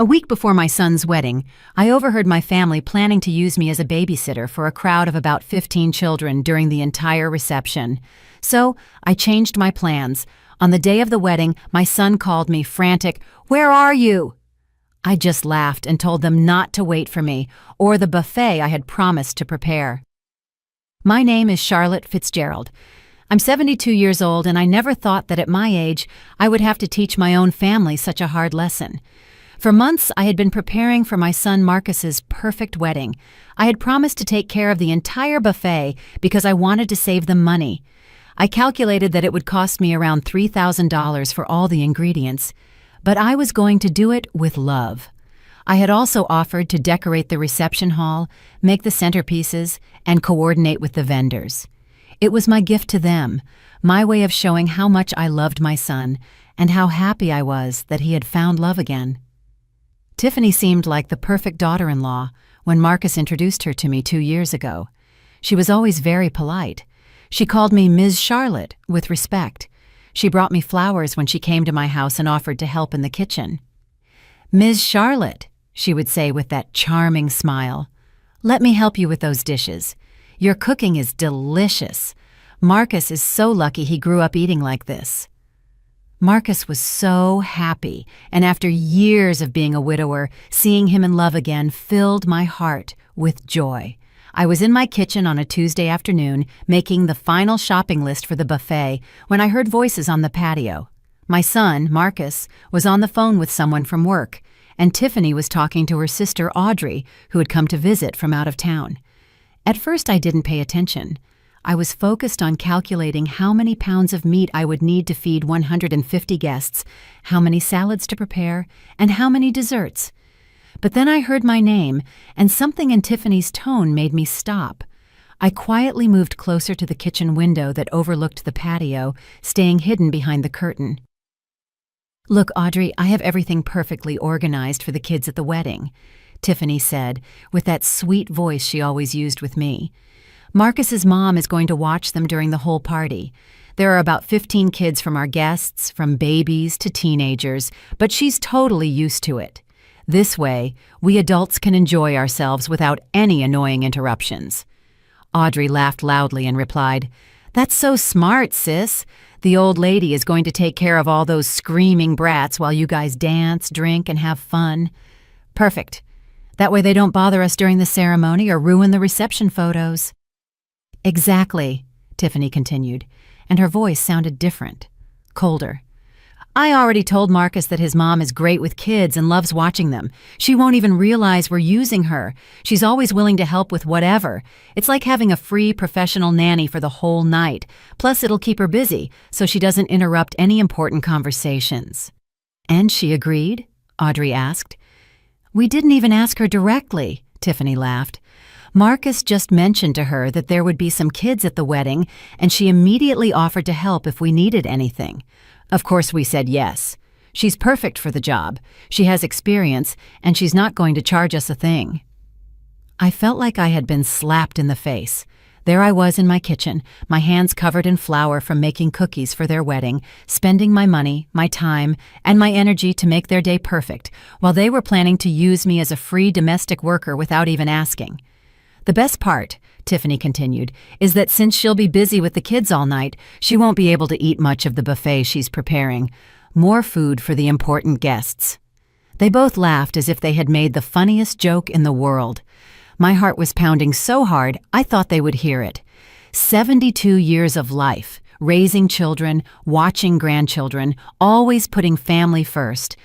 A week before my son's wedding, I overheard my family planning to use me as a babysitter for a crowd of about 15 children during the entire reception. So, I changed my plans. On the day of the wedding, my son called me frantic, "Where are you?" I just laughed and told them not to wait for me, or the buffet I had promised to prepare. My name is Charlotte Fitzgerald. I'm 72 years old, and I never thought that at my age I would have to teach my own family such a hard lesson. For months, I had been preparing for my son Marcus's perfect wedding. I had promised to take care of the entire buffet because I wanted to save them money. I calculated that it would cost me around $3,000 for all the ingredients, but I was going to do it with love. I had also offered to decorate the reception hall, make the centerpieces, and coordinate with the vendors. It was my gift to them, my way of showing how much I loved my son and how happy I was that he had found love again. Tiffany seemed like the perfect daughter-in-law when Marcus introduced her to me 2 years ago. She was always very polite. She called me Ms. Charlotte with respect. She brought me flowers when she came to my house and offered to help in the kitchen. "Ms. Charlotte," she would say with that charming smile, "let me help you with those dishes. Your cooking is delicious. Marcus is so lucky he grew up eating like this." Marcus was so happy, and after years of being a widower, seeing him in love again filled my heart with joy. I was in my kitchen on a Tuesday afternoon, making the final shopping list for the buffet, when I heard voices on the patio. My son, Marcus, was on the phone with someone from work, and Tiffany was talking to her sister Audrey, who had come to visit from out of town. At first I didn't pay attention. I was focused on calculating how many pounds of meat I would need to feed 150 guests, how many salads to prepare, and how many desserts. But then I heard my name, and something in Tiffany's tone made me stop. I quietly moved closer to the kitchen window that overlooked the patio, staying hidden behind the curtain. "Look, Audrey, I have everything perfectly organized for the kids at the wedding," Tiffany said, with that sweet voice she always used with me. "Marcus's mom is going to watch them during the whole party. There are about 15 kids from our guests, from babies to teenagers, but she's totally used to it. This way, we adults can enjoy ourselves without any annoying interruptions." Audrey laughed loudly and replied, "That's so smart, sis. The old lady is going to take care of all those screaming brats while you guys dance, drink, and have fun. Perfect. That way they don't bother us during the ceremony or ruin the reception photos." "Exactly," Tiffany continued, and her voice sounded different, colder. "I already told Marcus that his mom is great with kids and loves watching them. She won't even realize we're using her. She's always willing to help with whatever. It's like having a free professional nanny for the whole night. Plus, it'll keep her busy, so she doesn't interrupt any important conversations." "And she agreed?" Audrey asked. "We didn't even ask her directly," Tiffany laughed. "Marcus just mentioned to her that there would be some kids at the wedding, and she immediately offered to help if we needed anything. Of course, we said yes. She's perfect for the job. She has experience, and she's not going to charge us a thing." I felt like I had been slapped in the face. There I was in my kitchen, my hands covered in flour from making cookies for their wedding, spending my money, my time, and my energy to make their day perfect, while they were planning to use me as a free domestic worker without even asking. "The best part," Tiffany continued, "is that since she'll be busy with the kids all night, she won't be able to eat much of the buffet she's preparing. More food for the important guests." They both laughed as if they had made the funniest joke in the world. My heart was pounding so hard I thought they would hear it. 72 years of life, raising children, watching grandchildren, always putting family first.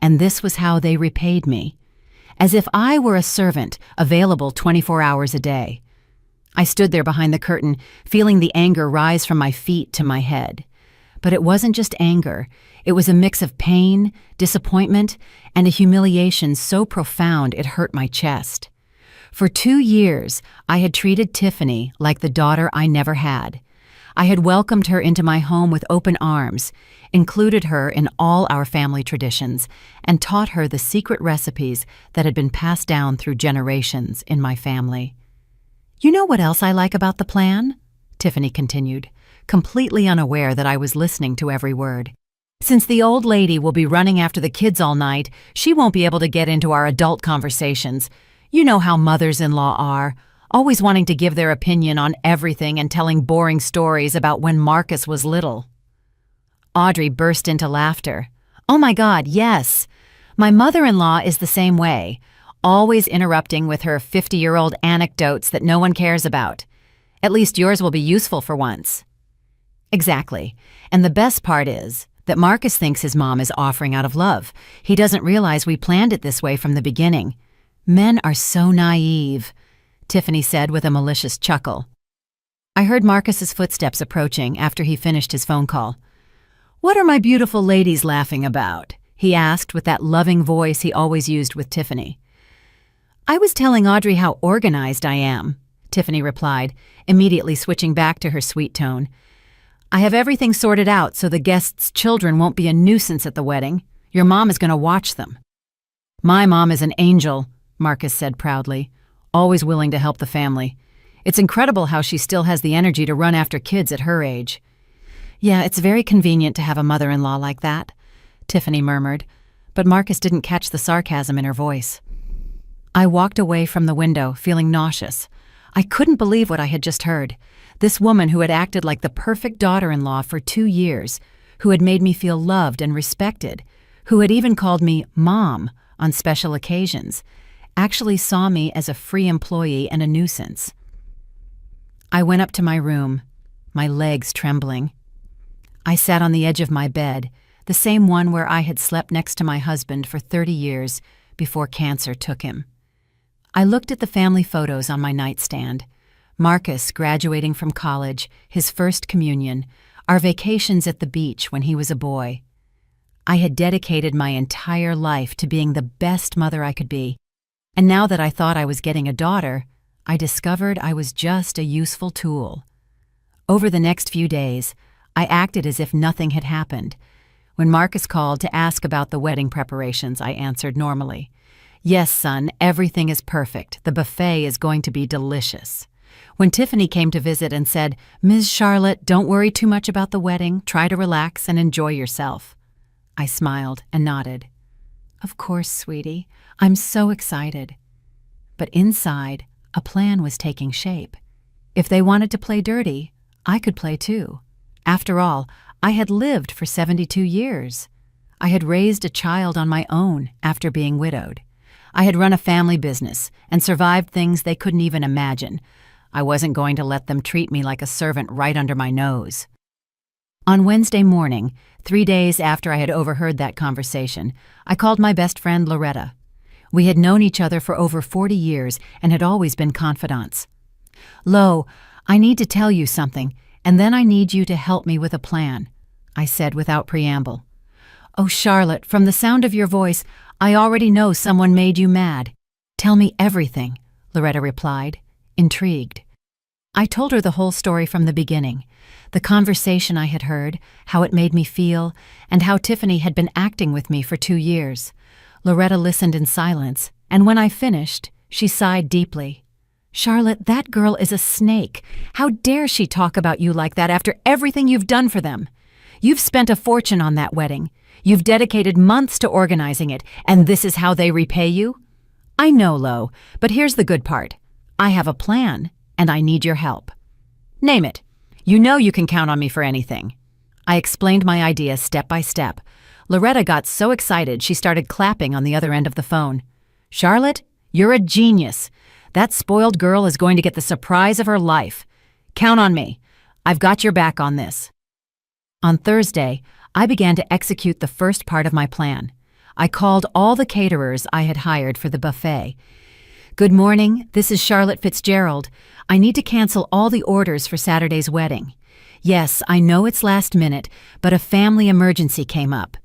And this was how they repaid me. As if I were a servant, available 24 hours a day. I stood there behind the curtain, feeling the anger rise from my feet to my head. But it wasn't just anger. It was a mix of pain, disappointment, and a humiliation so profound it hurt my chest. For 2 years, I had treated Tiffany like the daughter I never had. I had welcomed her into my home with open arms, included her in all our family traditions, and taught her the secret recipes that had been passed down through generations in my family. "You know what else I like about the plan?" Tiffany continued, completely unaware that I was listening to every word. Since the old lady will be running after the kids all night, she won't be able to get into our adult conversations. You know how mothers-in-law are, always wanting to give their opinion on everything and telling boring stories about when Marcus was little. Audrey burst into laughter. Oh my God, yes. My mother-in-law is the same way, always interrupting with her 50-year-old anecdotes that no one cares about. At least yours will be useful for once. Exactly. And the best part is that Marcus thinks his mom is offering out of love. He doesn't realize we planned it this way from the beginning. Men are so naive, Tiffany said with a malicious chuckle. I heard Marcus's footsteps approaching after he finished his phone call. What are my beautiful ladies laughing about? He asked with that loving voice he always used with Tiffany. I was telling Audrey how organized I am, Tiffany replied, immediately switching back to her sweet tone. I have everything sorted out so the guests' children won't be a nuisance at the wedding. Your mom is going to watch them. My mom is an angel, Marcus said proudly, always willing to help the family. It's incredible how she still has the energy to run after kids at her age. Yeah, it's very convenient to have a mother-in-law like that, Tiffany murmured, but Marcus didn't catch the sarcasm in her voice. I walked away from the window, feeling nauseous. I couldn't believe what I had just heard. This woman who had acted like the perfect daughter-in-law for 2 years, who had made me feel loved and respected, who had even called me Mom on special occasions, actually saw me as a free employee and a nuisance. I went up to my room, my legs trembling. I sat on the edge of my bed, the same one where I had slept next to my husband for 30 years before cancer took him. I looked at the family photos on my nightstand. Marcus graduating from college, his first communion, our vacations at the beach when he was a boy. I had dedicated my entire life to being the best mother I could be, and now that I thought I was getting a daughter, I discovered I was just a useful tool. Over the next few days, I acted as if nothing had happened. When Marcus called to ask about the wedding preparations, I answered normally. Yes, son, everything is perfect. The buffet is going to be delicious. When Tiffany came to visit and said, Ms. Charlotte, don't worry too much about the wedding. Try to relax and enjoy yourself. I smiled and nodded. Of course, sweetie. I'm so excited. But inside, a plan was taking shape. If they wanted to play dirty, I could play too. After all, I had lived for 72 years. I had raised a child on my own after being widowed. I had run a family business and survived things they couldn't even imagine. I wasn't going to let them treat me like a servant right under my nose. On Wednesday morning, 3 days after I had overheard that conversation, I called my best friend Loretta. We had known each other for over 40 years and had always been confidants. Lo, I need to tell you something, and then I need you to help me with a plan, I said without preamble. Oh, Charlotte, from the sound of your voice, I already know someone made you mad. Tell me everything, Loretta replied, intrigued. I told her the whole story from the beginning, the conversation I had heard, how it made me feel, and how Tiffany had been acting with me for 2 years. Loretta listened in silence, and when I finished, she sighed deeply. Charlotte, that girl is a snake. How dare she talk about you like that after everything you've done for them? You've spent a fortune on that wedding. You've dedicated months to organizing it, and this is how they repay you? I know, Lo, but here's the good part. I have a plan, and I need your help. Name it. You know you can count on me for anything. I explained my idea step by step. Loretta got so excited she started clapping on the other end of the phone. Charlotte, you're a genius. That spoiled girl is going to get the surprise of her life. Count on me. I've got your back on this. On Thursday, I began to execute the first part of my plan. I called all the caterers I had hired for the buffet. Good morning, this is Charlotte Fitzgerald. I need to cancel all the orders for Saturday's wedding. Yes, I know it's last minute, but a family emergency came up.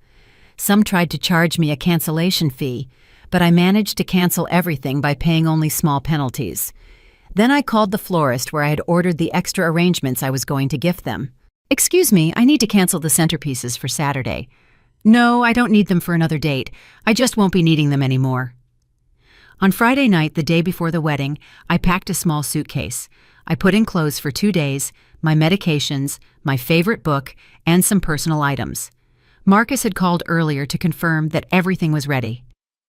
Some tried to charge me a cancellation fee, but I managed to cancel everything by paying only small penalties. Then I called the florist where I had ordered the extra arrangements I was going to gift them. Excuse me, I need to cancel the centerpieces for Saturday. No, I don't need them for another date. I just won't be needing them anymore. On Friday night, the day before the wedding, I packed a small suitcase. I put in clothes for 2 days, my medications, my favorite book, and some personal items. Marcus had called earlier to confirm that everything was ready.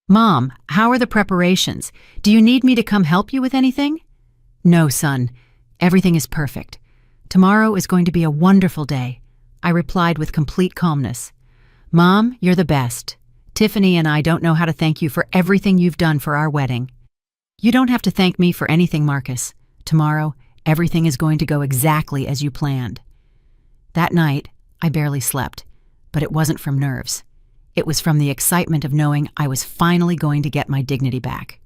"Mom, how are the preparations? Do you need me to come help you with anything?" "No, son. Everything is perfect. Tomorrow is going to be a wonderful day," I replied with complete calmness. "Mom, you're the best. Tiffany and I don't know how to thank you for everything you've done for our wedding." "You don't have to thank me for anything, Marcus. Tomorrow, everything is going to go exactly as you planned." That night, I barely slept, but it wasn't from nerves. It was from the excitement of knowing I was finally going to get my dignity back.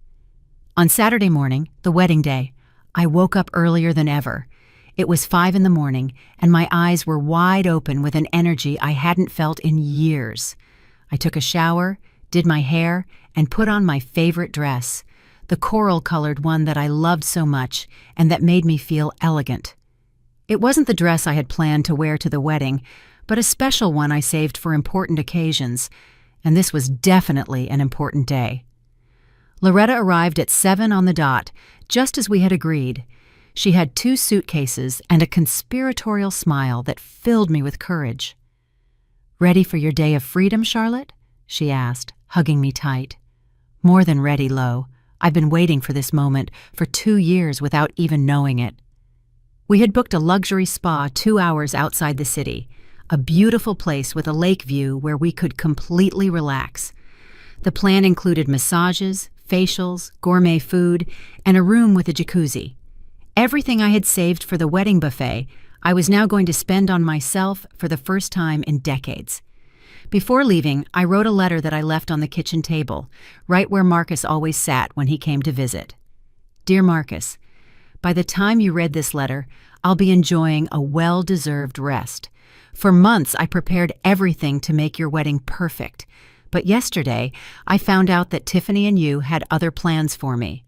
On Saturday morning, the wedding day, I woke up earlier than ever. It was 5 in the morning, and my eyes were wide open with an energy I hadn't felt in years. I took a shower, did my hair, and put on my favorite dress, the coral-colored one that I loved so much and that made me feel elegant. It wasn't the dress I had planned to wear to the wedding, but a special one I saved for important occasions, and this was definitely an important day. Loretta arrived at 7 on the dot, just as we had agreed. She had 2 suitcases and a conspiratorial smile that filled me with courage. "Ready for your day of freedom, Charlotte?" she asked, hugging me tight. "More than ready, Lo. I've been waiting for this moment for 2 years without even knowing it." We had booked a luxury spa 2 hours outside the city, a beautiful place with a lake view where we could completely relax. The plan included massages, facials, gourmet food, and a room with a jacuzzi. Everything I had saved for the wedding buffet, I was now going to spend on myself for the first time in decades. Before leaving, I wrote a letter that I left on the kitchen table, right where Marcus always sat when he came to visit. "Dear Marcus, by the time you read this letter, I'll be enjoying a well-deserved rest. For months, I prepared everything to make your wedding perfect. But yesterday, I found out that Tiffany and you had other plans for me.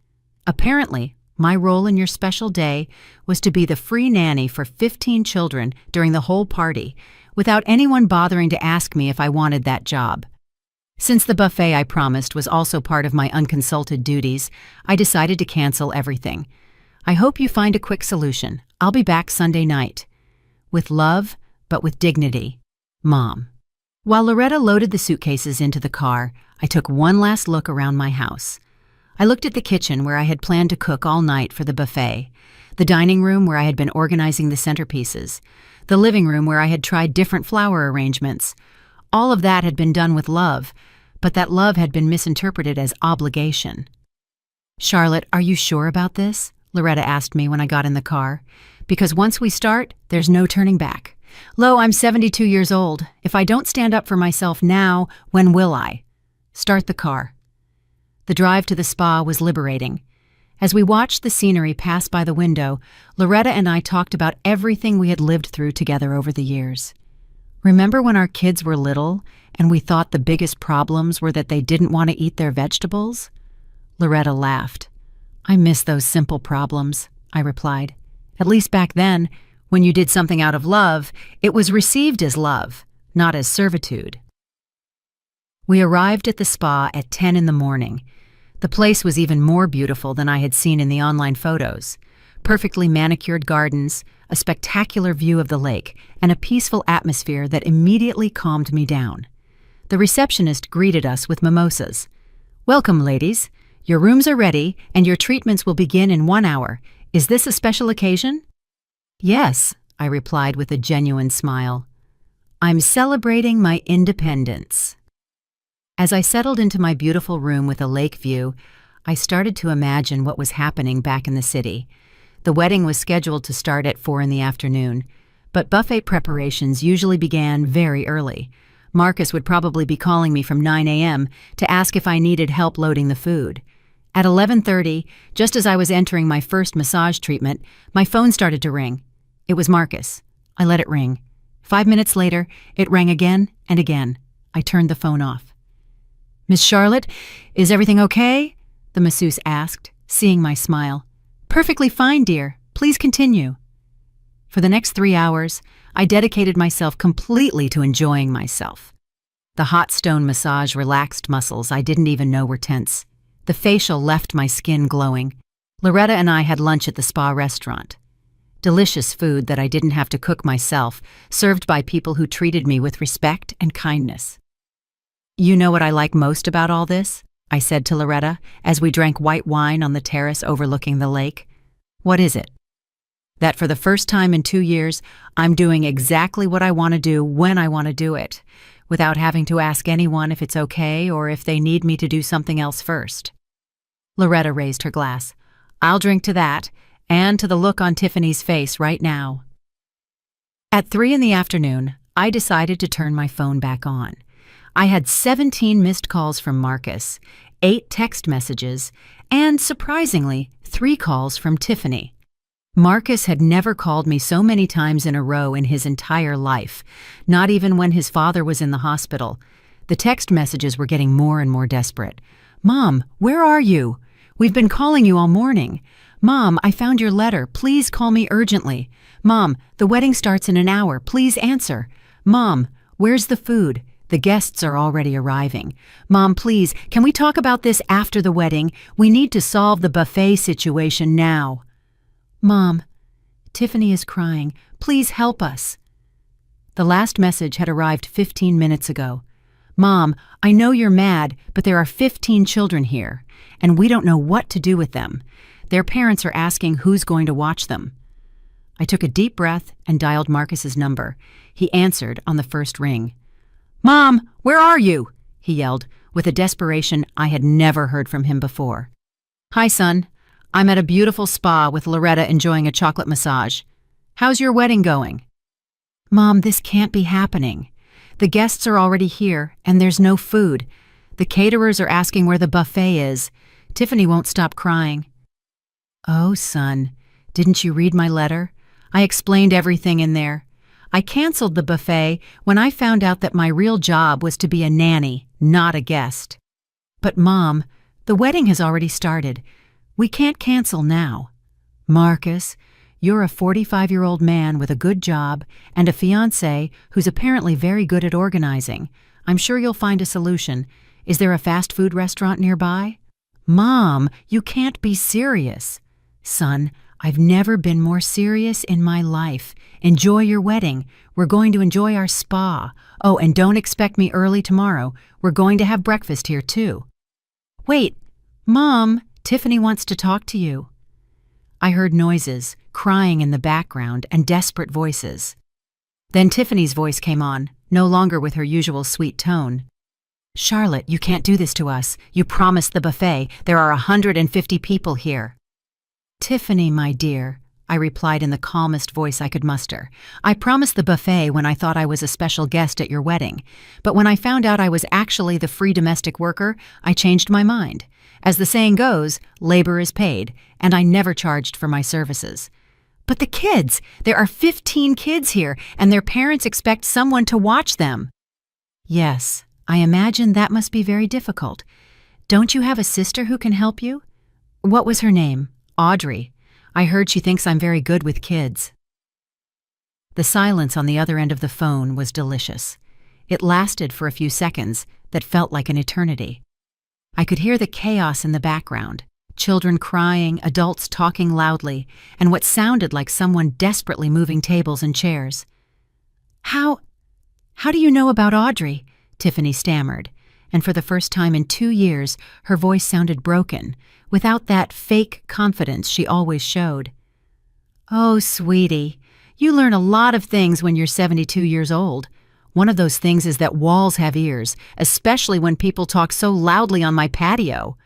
Apparently, my role in your special day was to be the free nanny for 15 children during the whole party, without anyone bothering to ask me if I wanted that job. Since the buffet I promised was also part of my unconsulted duties, I decided to cancel everything. I hope you find a quick solution. I'll be back Sunday night. With love, but with dignity. Mom." While Loretta loaded the suitcases into the car, I took one last look around my house. I looked at the kitchen where I had planned to cook all night for the buffet, the dining room where I had been organizing the centerpieces, the living room where I had tried different flower arrangements. All of that had been done with love, but that love had been misinterpreted as obligation. "Charlotte, are you sure about this?" Loretta asked me when I got in the car. "Because once we start, there's no turning back. Lo, I'm 72 years old. If I don't stand up for myself now, when will I?" "Start the car." The drive to the spa was liberating. As we watched the scenery pass by the window, Loretta and I talked about everything we had lived through together over the years. "Remember when our kids were little and we thought the biggest problems were that they didn't want to eat their vegetables?" Loretta laughed. "I miss those simple problems," I replied. "At least back then, when you did something out of love, it was received as love, not as servitude." We arrived at the spa at 10 in the morning. The place was even more beautiful than I had seen in the online photos. Perfectly manicured gardens, a spectacular view of the lake, and a peaceful atmosphere that immediately calmed me down. The receptionist greeted us with mimosas. "Welcome, ladies. Your rooms are ready, and your treatments will begin in 1 hour. Is this a special occasion?" "Yes," I replied with a genuine smile. "I'm celebrating my independence." As I settled into my beautiful room with a lake view, I started to imagine what was happening back in the city. The wedding was scheduled to start at 4 in the afternoon, but buffet preparations usually began very early. Marcus would probably be calling me from 9 a.m. to ask if I needed help loading the food. At 11:30, just as I was entering my first massage treatment, my phone started to ring. It was Marcus. I let it ring. 5 minutes later, it rang again and again. I turned the phone off. "Miss Charlotte, is everything okay?" the masseuse asked, seeing my smile. "Perfectly fine, dear. Please continue." For the next 3 hours, I dedicated myself completely to enjoying myself. The hot stone massage relaxed muscles I didn't even know were tense. The facial left my skin glowing. Loretta and I had lunch at the spa restaurant. Delicious food that I didn't have to cook myself, served by people who treated me with respect and kindness. "You know what I like most about all this?" I said to Loretta as we drank white wine on the terrace overlooking the lake. "What is it?" "That for the first time in 2 years, I'm doing exactly what I want to do when I want to do it, without having to ask anyone if it's okay or if they need me to do something else first." Loretta raised her glass. "I'll drink to that, and to the look on Tiffany's face right now." At 3 in the afternoon, I decided to turn my phone back on. I had 17 missed calls from Marcus, 8 text messages, and surprisingly, 3 calls from Tiffany. Marcus had never called me so many times in a row in his entire life, not even when his father was in the hospital. The text messages were getting more and more desperate. "Mom, where are you? We've been calling you all morning. Mom, I found your letter. Please call me urgently. Mom, the wedding starts in an hour. Please answer. Mom, where's the food? The guests are already arriving. Mom, please, can we talk about this after the wedding? We need to solve the buffet situation now. Mom, Tiffany is crying. Please help us." The last message had arrived 15 minutes ago. "Mom, I know you're mad, but there are 15 children here, and we don't know what to do with them. Their parents are asking who's going to watch them." I took a deep breath and dialed Marcus's number. He answered on the first ring. "Mom, where are you?" he yelled, with a desperation I had never heard from him before. "Hi, son. I'm at a beautiful spa with Loretta enjoying a chocolate massage. How's your wedding going?" "Mom, this can't be happening. The guests are already here, and there's no food. The caterers are asking where the buffet is. Tiffany won't stop crying." "Oh, son, didn't you read my letter? I explained everything in there. I canceled the buffet when I found out that my real job was to be a nanny, not a guest." "But Mom, the wedding has already started. We can't cancel now." "Marcus, you're a 45-year-old man with a good job and a fiancé who's apparently very good at organizing. I'm sure you'll find a solution. Is there a fast food restaurant nearby?" "Mom, you can't be serious." "Son, I've never been more serious in my life. Enjoy your wedding. We're going to enjoy our spa. Oh, and don't expect me early tomorrow. We're going to have breakfast here, too." "Wait, Mom, Tiffany wants to talk to you." I heard noises, crying in the background, and desperate voices. Then Tiffany's voice came on, no longer with her usual sweet tone. "Charlotte, you can't do this to us. You promised the buffet. There are 150 people here." "Tiffany, my dear," I replied in the calmest voice I could muster. "I promised the buffet when I thought I was a special guest at your wedding. But when I found out I was actually the free domestic worker, I changed my mind. As the saying goes, labor is paid, and I never charged for my services." "But the kids! There are 15 kids here, and their parents expect someone to watch them." "Yes, I imagine that must be very difficult. Don't you have a sister who can help you? What was her name?" "Audrey. I heard she thinks I'm very good with kids." The silence on the other end of the phone was delicious. It lasted for a few seconds that felt like an eternity. I could hear the chaos in the background, children crying, adults talking loudly, and what sounded like someone desperately moving tables and chairs. How do you know about Audrey?" Tiffany stammered, and for the first time in 2 years, her voice sounded broken, without that fake confidence she always showed. "Oh, sweetie, you learn a lot of things when you're 72 years old. One of those things is that walls have ears, especially when people talk so loudly on my patio."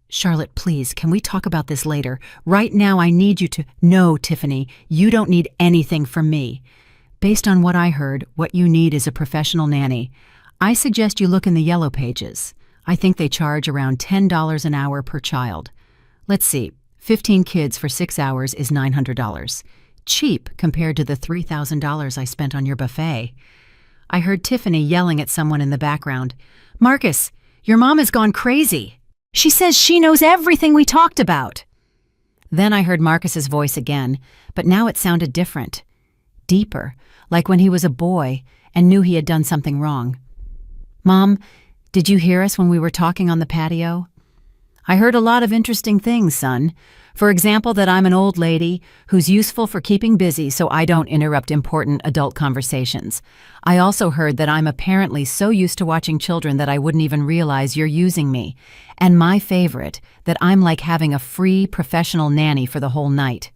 "Charlotte, please, can we talk about this later? Right now I need you to—" "No, Tiffany, you don't need anything from me. Based on what I heard, what you need is a professional nanny. I suggest you look in the yellow pages. I think they charge around $10 an hour per child. Let's see, 15 kids for 6 hours is $900. Cheap compared to the $3,000 I spent on your buffet." I heard Tiffany yelling at someone in the background. "Marcus, your mom has gone crazy. She says she knows everything we talked about." Then I heard Marcus's voice again, but now it sounded different. Deeper, like when he was a boy and knew he had done something wrong. "Mom, did you hear us when we were talking on the patio?" I heard a lot of interesting things, son. For example, that I'm an old lady who's useful for keeping busy so I don't interrupt important adult conversations. I also heard that I'm apparently so used to watching children that I wouldn't even realize you're using me. And my favorite, that I'm like having a free professional nanny for the whole night.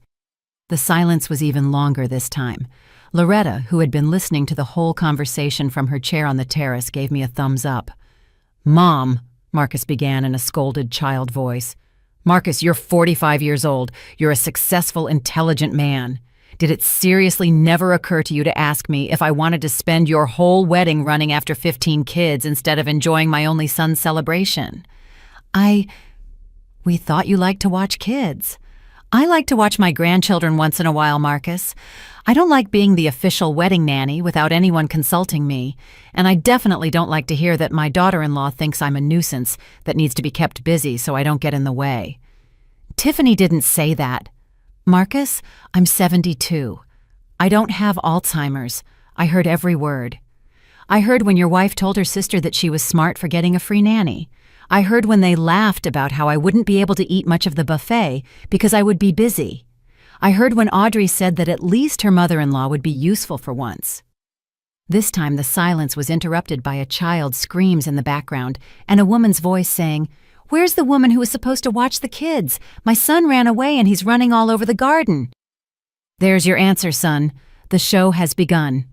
The silence was even longer this time. Loretta, who had been listening to the whole conversation from her chair on the terrace, gave me a thumbs up. "Mom," Marcus began in a scolded child voice. "Marcus, you're 45 years old. You're a successful, intelligent man. Did it seriously never occur to you to ask me if I wanted to spend your whole wedding running after 15 kids instead of enjoying my only son's celebration?" We thought you liked to watch kids. I like to watch my grandchildren once in a while, Marcus. I don't like being the official wedding nanny without anyone consulting me, and I definitely don't like to hear that my daughter-in-law thinks I'm a nuisance that needs to be kept busy so I don't get in the way. Tiffany didn't say that. Marcus, I'm 72. I don't have Alzheimer's. I heard every word. I heard when your wife told her sister that she was smart for getting a free nanny. I heard when they laughed about how I wouldn't be able to eat much of the buffet because I would be busy. I heard when Audrey said that at least her mother-in-law would be useful for once. This time the silence was interrupted by a child's screams in the background and a woman's voice saying, "Where's the woman who was supposed to watch the kids? My son ran away and he's running all over the garden." "There's your answer, son. The show has begun."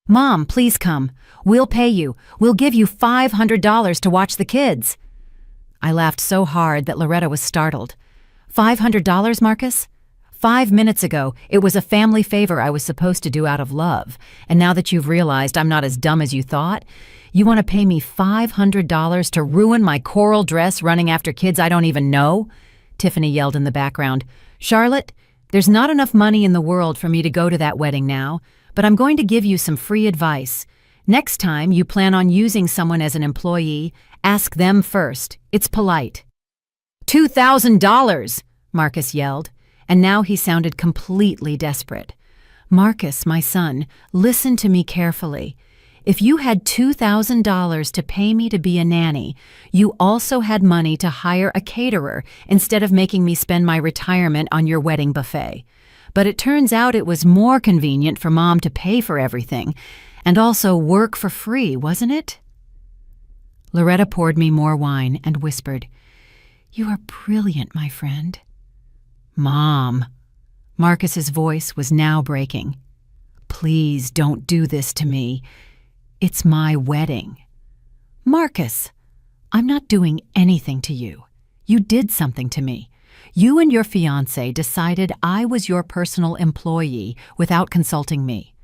"Mom, please come. We'll pay you. We'll give you $500 to watch the kids." I laughed so hard that Loretta was startled. $500, Marcus? 5 minutes ago, it was a family favor I was supposed to do out of love. And now that you've realized I'm not as dumb as you thought, you want to pay me $500 to ruin my coral dress running after kids I don't even know? Tiffany yelled in the background. "Charlotte, there's not enough money in the world for me to go to that wedding now, but I'm going to give you some free advice. Next time you plan on using someone as an employee, ask them first. It's polite." $2,000, Marcus yelled, and now he sounded completely desperate. "Marcus, my son, listen to me carefully. If you had $2,000 to pay me to be a nanny, you also had money to hire a caterer instead of making me spend my retirement on your wedding buffet. But it turns out it was more convenient for Mom to pay for everything, and also work for free, wasn't it?" Loretta poured me more wine and whispered, "You are brilliant, my friend." "Mom." Marcus's voice was now breaking. "Please don't do this to me. It's my wedding." "Marcus, I'm not doing anything to you. You did something to me. You and your fiancé decided I was your personal employee without consulting me.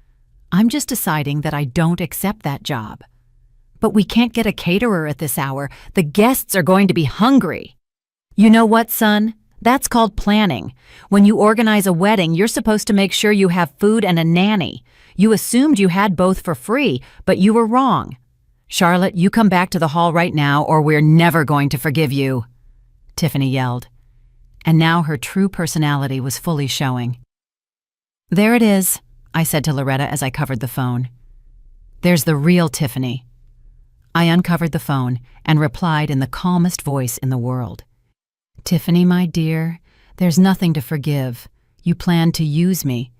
I'm just deciding that I don't accept that job." "But we can't get a caterer at this hour. The guests are going to be hungry." "You know what, son? That's called planning. When you organize a wedding, you're supposed to make sure you have food and a nanny. You assumed you had both for free, but you were wrong. Charlotte, you come back to the hall right now or we're never going to forgive you," Tiffany yelled. And now her true personality was fully showing. "There it is," I said to Loretta as I covered the phone. "There's the real Tiffany." I uncovered the phone and replied in the calmest voice in the world. "Tiffany, my dear, there's nothing to forgive. You planned to use me.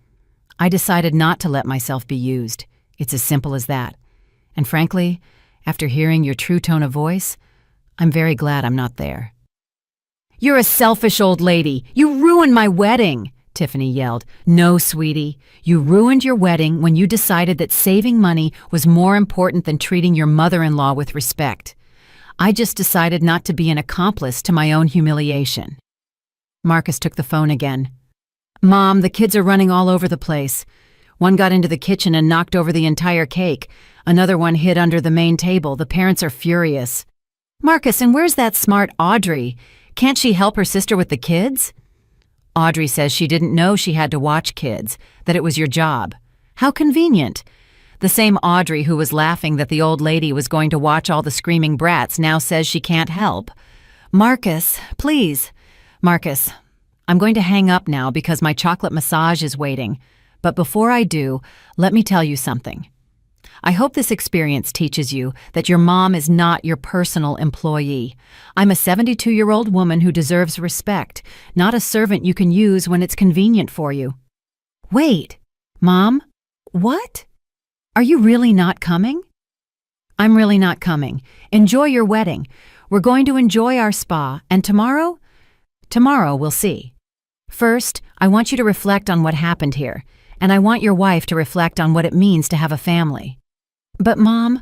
I decided not to let myself be used. It's as simple as that. And frankly, after hearing your true tone of voice, I'm very glad I'm not there." "You're a selfish old lady. You ruined my wedding," Tiffany yelled. "No, sweetie. You ruined your wedding when you decided that saving money was more important than treating your mother-in-law with respect. I just decided not to be an accomplice to my own humiliation." Marcus took the phone again. "Mom, the kids are running all over the place. One got into the kitchen and knocked over the entire cake. Another one hid under the main table. The parents are furious." "Marcus, and where's that smart Audrey? Can't she help her sister with the kids?" "Audrey says she didn't know she had to watch kids, that it was your job. How convenient. The same Audrey who was laughing that the old lady was going to watch all the screaming brats now says she can't help. Marcus, please. Marcus, I'm going to hang up now because my chocolate massage is waiting. But before I do, let me tell you something. I hope this experience teaches you that your mom is not your personal employee. I'm a 72-year-old woman who deserves respect, not a servant you can use when it's convenient for you." "Wait, Mom? What? Are you really not coming?" "I'm really not coming. Enjoy your wedding. We're going to enjoy our spa, and tomorrow? Tomorrow we'll see. First, I want you to reflect on what happened here, and I want your wife to reflect on what it means to have a family." "But Mom..."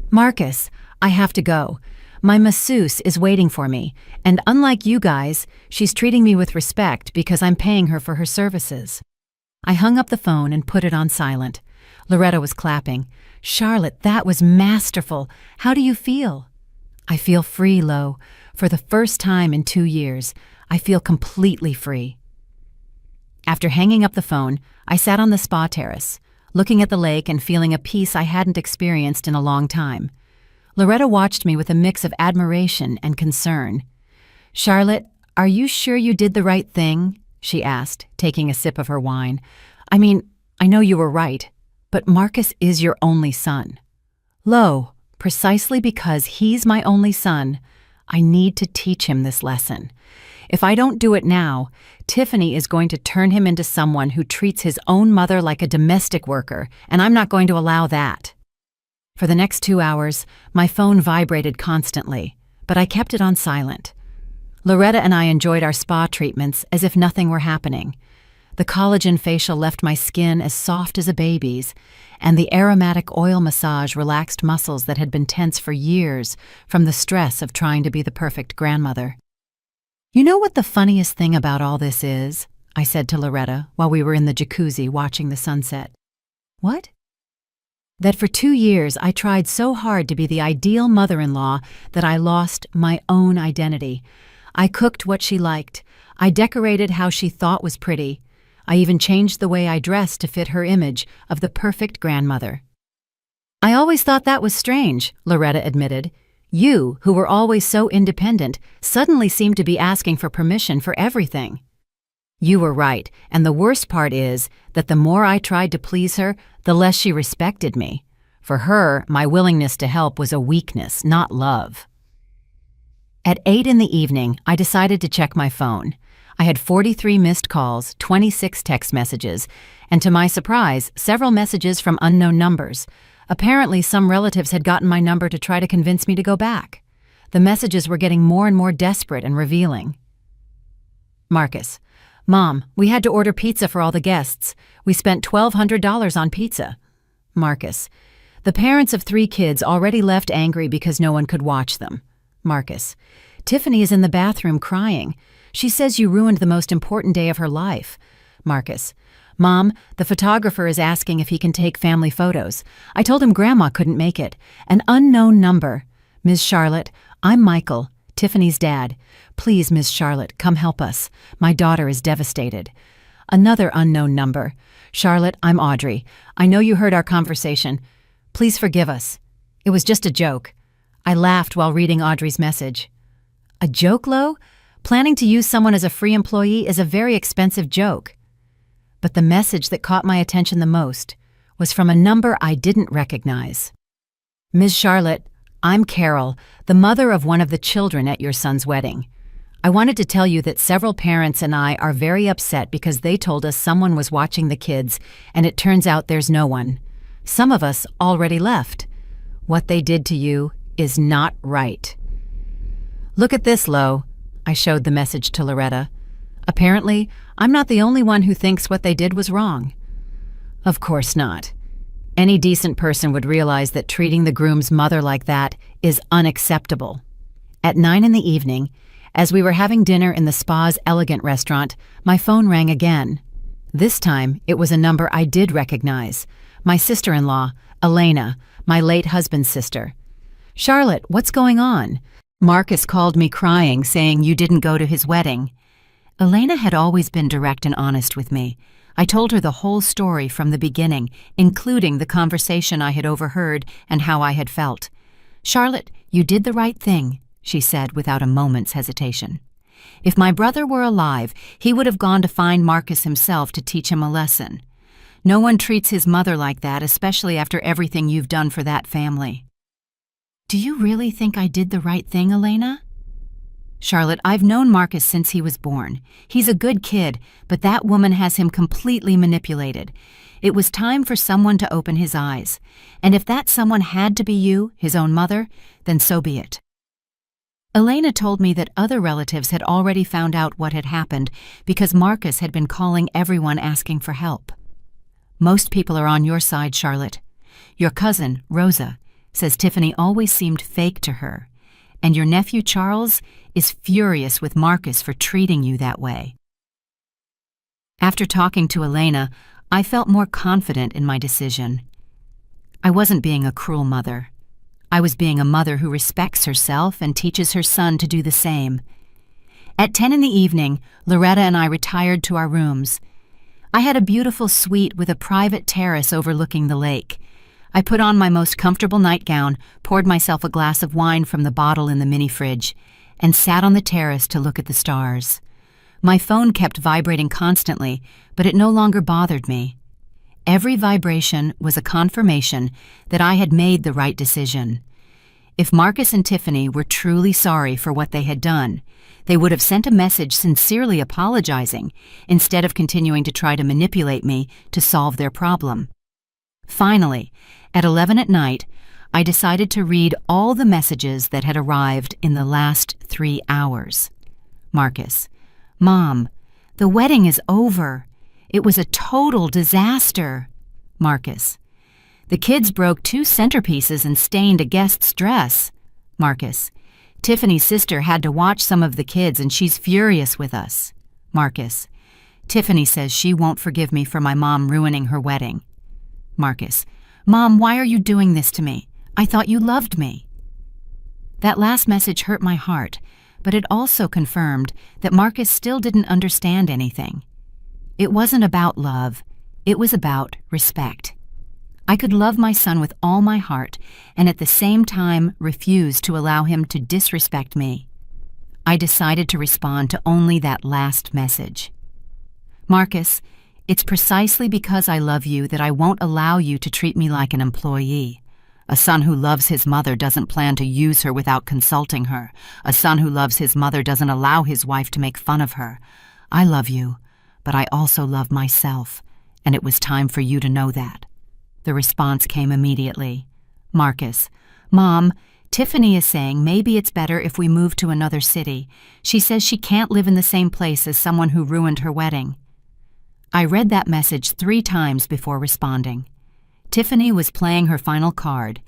"Marcus, I have to go. My masseuse is waiting for me, and unlike you guys, she's treating me with respect because I'm paying her for her services." I hung up the phone and put it on silent. Loretta was clapping. "Charlotte, that was masterful. How do you feel?" "I feel free, Lo. For the first time in 2 years, I feel completely free." After hanging up the phone, I sat on the spa terrace, looking at the lake and feeling a peace I hadn't experienced in a long time. Loretta watched me with a mix of admiration and concern. "Charlotte, are you sure you did the right thing?" she asked, taking a sip of her wine. "I mean, I know you were right, but Marcus is your only son." "Lo, precisely because he's my only son, I need to teach him this lesson. If I don't do it now, Tiffany is going to turn him into someone who treats his own mother like a domestic worker, and I'm not going to allow that." For the next 2 hours, my phone vibrated constantly, but I kept it on silent. Loretta and I enjoyed our spa treatments as if nothing were happening. The collagen facial left my skin as soft as a baby's, and the aromatic oil massage relaxed muscles that had been tense for years from the stress of trying to be the perfect grandmother. "You know what the funniest thing about all this is?" I said to Loretta while we were in the jacuzzi watching the sunset. "What?" "That for 2 years I tried so hard to be the ideal mother-in-law that I lost my own identity. I cooked what she liked. I decorated how she thought was pretty. I even changed the way I dressed to fit her image of the perfect grandmother." "I always thought that was strange," Loretta admitted. "You, who were always so independent, suddenly seemed to be asking for permission for everything." "You were right, and the worst part is that the more I tried to please her, the less she respected me. For her, my willingness to help was a weakness, not love." At 8 in the evening, I decided to check my phone. I had 43 missed calls, 26 text messages, and to my surprise, several messages from unknown numbers. Apparently, some relatives had gotten my number to try to convince me to go back. The messages were getting more and more desperate and revealing. "Marcus, Mom, we had to order pizza for all the guests. We spent $1,200 on pizza." "Marcus, the parents of 3 kids already left angry because no one could watch them." "Marcus, Tiffany is in the bathroom crying. She says you ruined the most important day of her life." "Marcus, Mom, the photographer is asking if he can take family photos. I told him Grandma couldn't make it. An unknown number. Ms. Charlotte, I'm Michael, Tiffany's dad. Please, Ms. Charlotte, come help us. My daughter is devastated." Another unknown number. "Charlotte, I'm Audrey. I know you heard our conversation. Please forgive us. It was just a joke." I laughed while reading Audrey's message. "A joke, Lo? Planning to use someone as a free employee is a very expensive joke." But the message that caught my attention the most was from a number I didn't recognize. "Ms. Charlotte, I'm Carol, the mother of one of the children at your son's wedding. I wanted to tell you that several parents and I are very upset because they told us someone was watching the kids, and it turns out there's no one. Some of us already left. What they did to you is not right. Look at this, Lo." I showed the message to Loretta. "Apparently, I'm not the only one who thinks what they did was wrong." "Of course not. Any decent person would realize that treating the groom's mother like that is unacceptable." At 9 in the evening, as we were having dinner in the spa's elegant restaurant, my phone rang again. This time, it was a number I did recognize. My sister-in-law, Elena, my late husband's sister. "Charlotte, what's going on? Marcus called me crying, saying you didn't go to his wedding." Elena had always been direct and honest with me. I told her the whole story from the beginning, including the conversation I had overheard and how I had felt. "Charlotte, you did the right thing," she said without a moment's hesitation. "If my brother were alive, he would have gone to find Marcus himself to teach him a lesson. No one treats his mother like that, especially after everything you've done for that family." "Do you really think I did the right thing, Elena?" "Charlotte, I've known Marcus since he was born. He's a good kid, but that woman has him completely manipulated. It was time for someone to open his eyes. And if that someone had to be you, his own mother, then so be it." Elena told me that other relatives had already found out what had happened because Marcus had been calling everyone asking for help. "Most people are on your side, Charlotte. Your cousin, Rosa, says Tiffany always seemed fake to her, and your nephew Charles is furious with Marcus for treating you that way." After talking to Elena, I felt more confident in my decision. I wasn't being a cruel mother. I was being a mother who respects herself and teaches her son to do the same. At 10 in the evening, Loretta and I retired to our rooms. I had a beautiful suite with a private terrace overlooking the lake. I put on my most comfortable nightgown, poured myself a glass of wine from the bottle in the mini fridge, and sat on the terrace to look at the stars. My phone kept vibrating constantly, but it no longer bothered me. Every vibration was a confirmation that I had made the right decision. If Marcus and Tiffany were truly sorry for what they had done, they would have sent a message sincerely apologizing instead of continuing to try to manipulate me to solve their problem. Finally, at 11 at night, I decided to read all the messages that had arrived in the last 3 hours. Marcus: "Mom, the wedding is over. It was a total disaster." Marcus: "The kids broke 2 centerpieces and stained a guest's dress." Marcus: "Tiffany's sister had to watch some of the kids and she's furious with us." Marcus: "Tiffany says she won't forgive me for my mom ruining her wedding." Marcus: "Mom, why are you doing this to me? I thought you loved me." That last message hurt my heart, but it also confirmed that Marcus still didn't understand anything. It wasn't about love, it was about respect. I could love my son with all my heart and at the same time refuse to allow him to disrespect me. I decided to respond to only that last message. "Marcus, it's precisely because I love you that I won't allow you to treat me like an employee. A son who loves his mother doesn't plan to use her without consulting her. A son who loves his mother doesn't allow his wife to make fun of her. I love you, but I also love myself, and it was time for you to know that." The response came immediately. Marcus: "Mom, Tiffany is saying maybe it's better if we move to another city. She says she can't live in the same place as someone who ruined her wedding." I read that message 3 times before responding. Tiffany was playing her final card,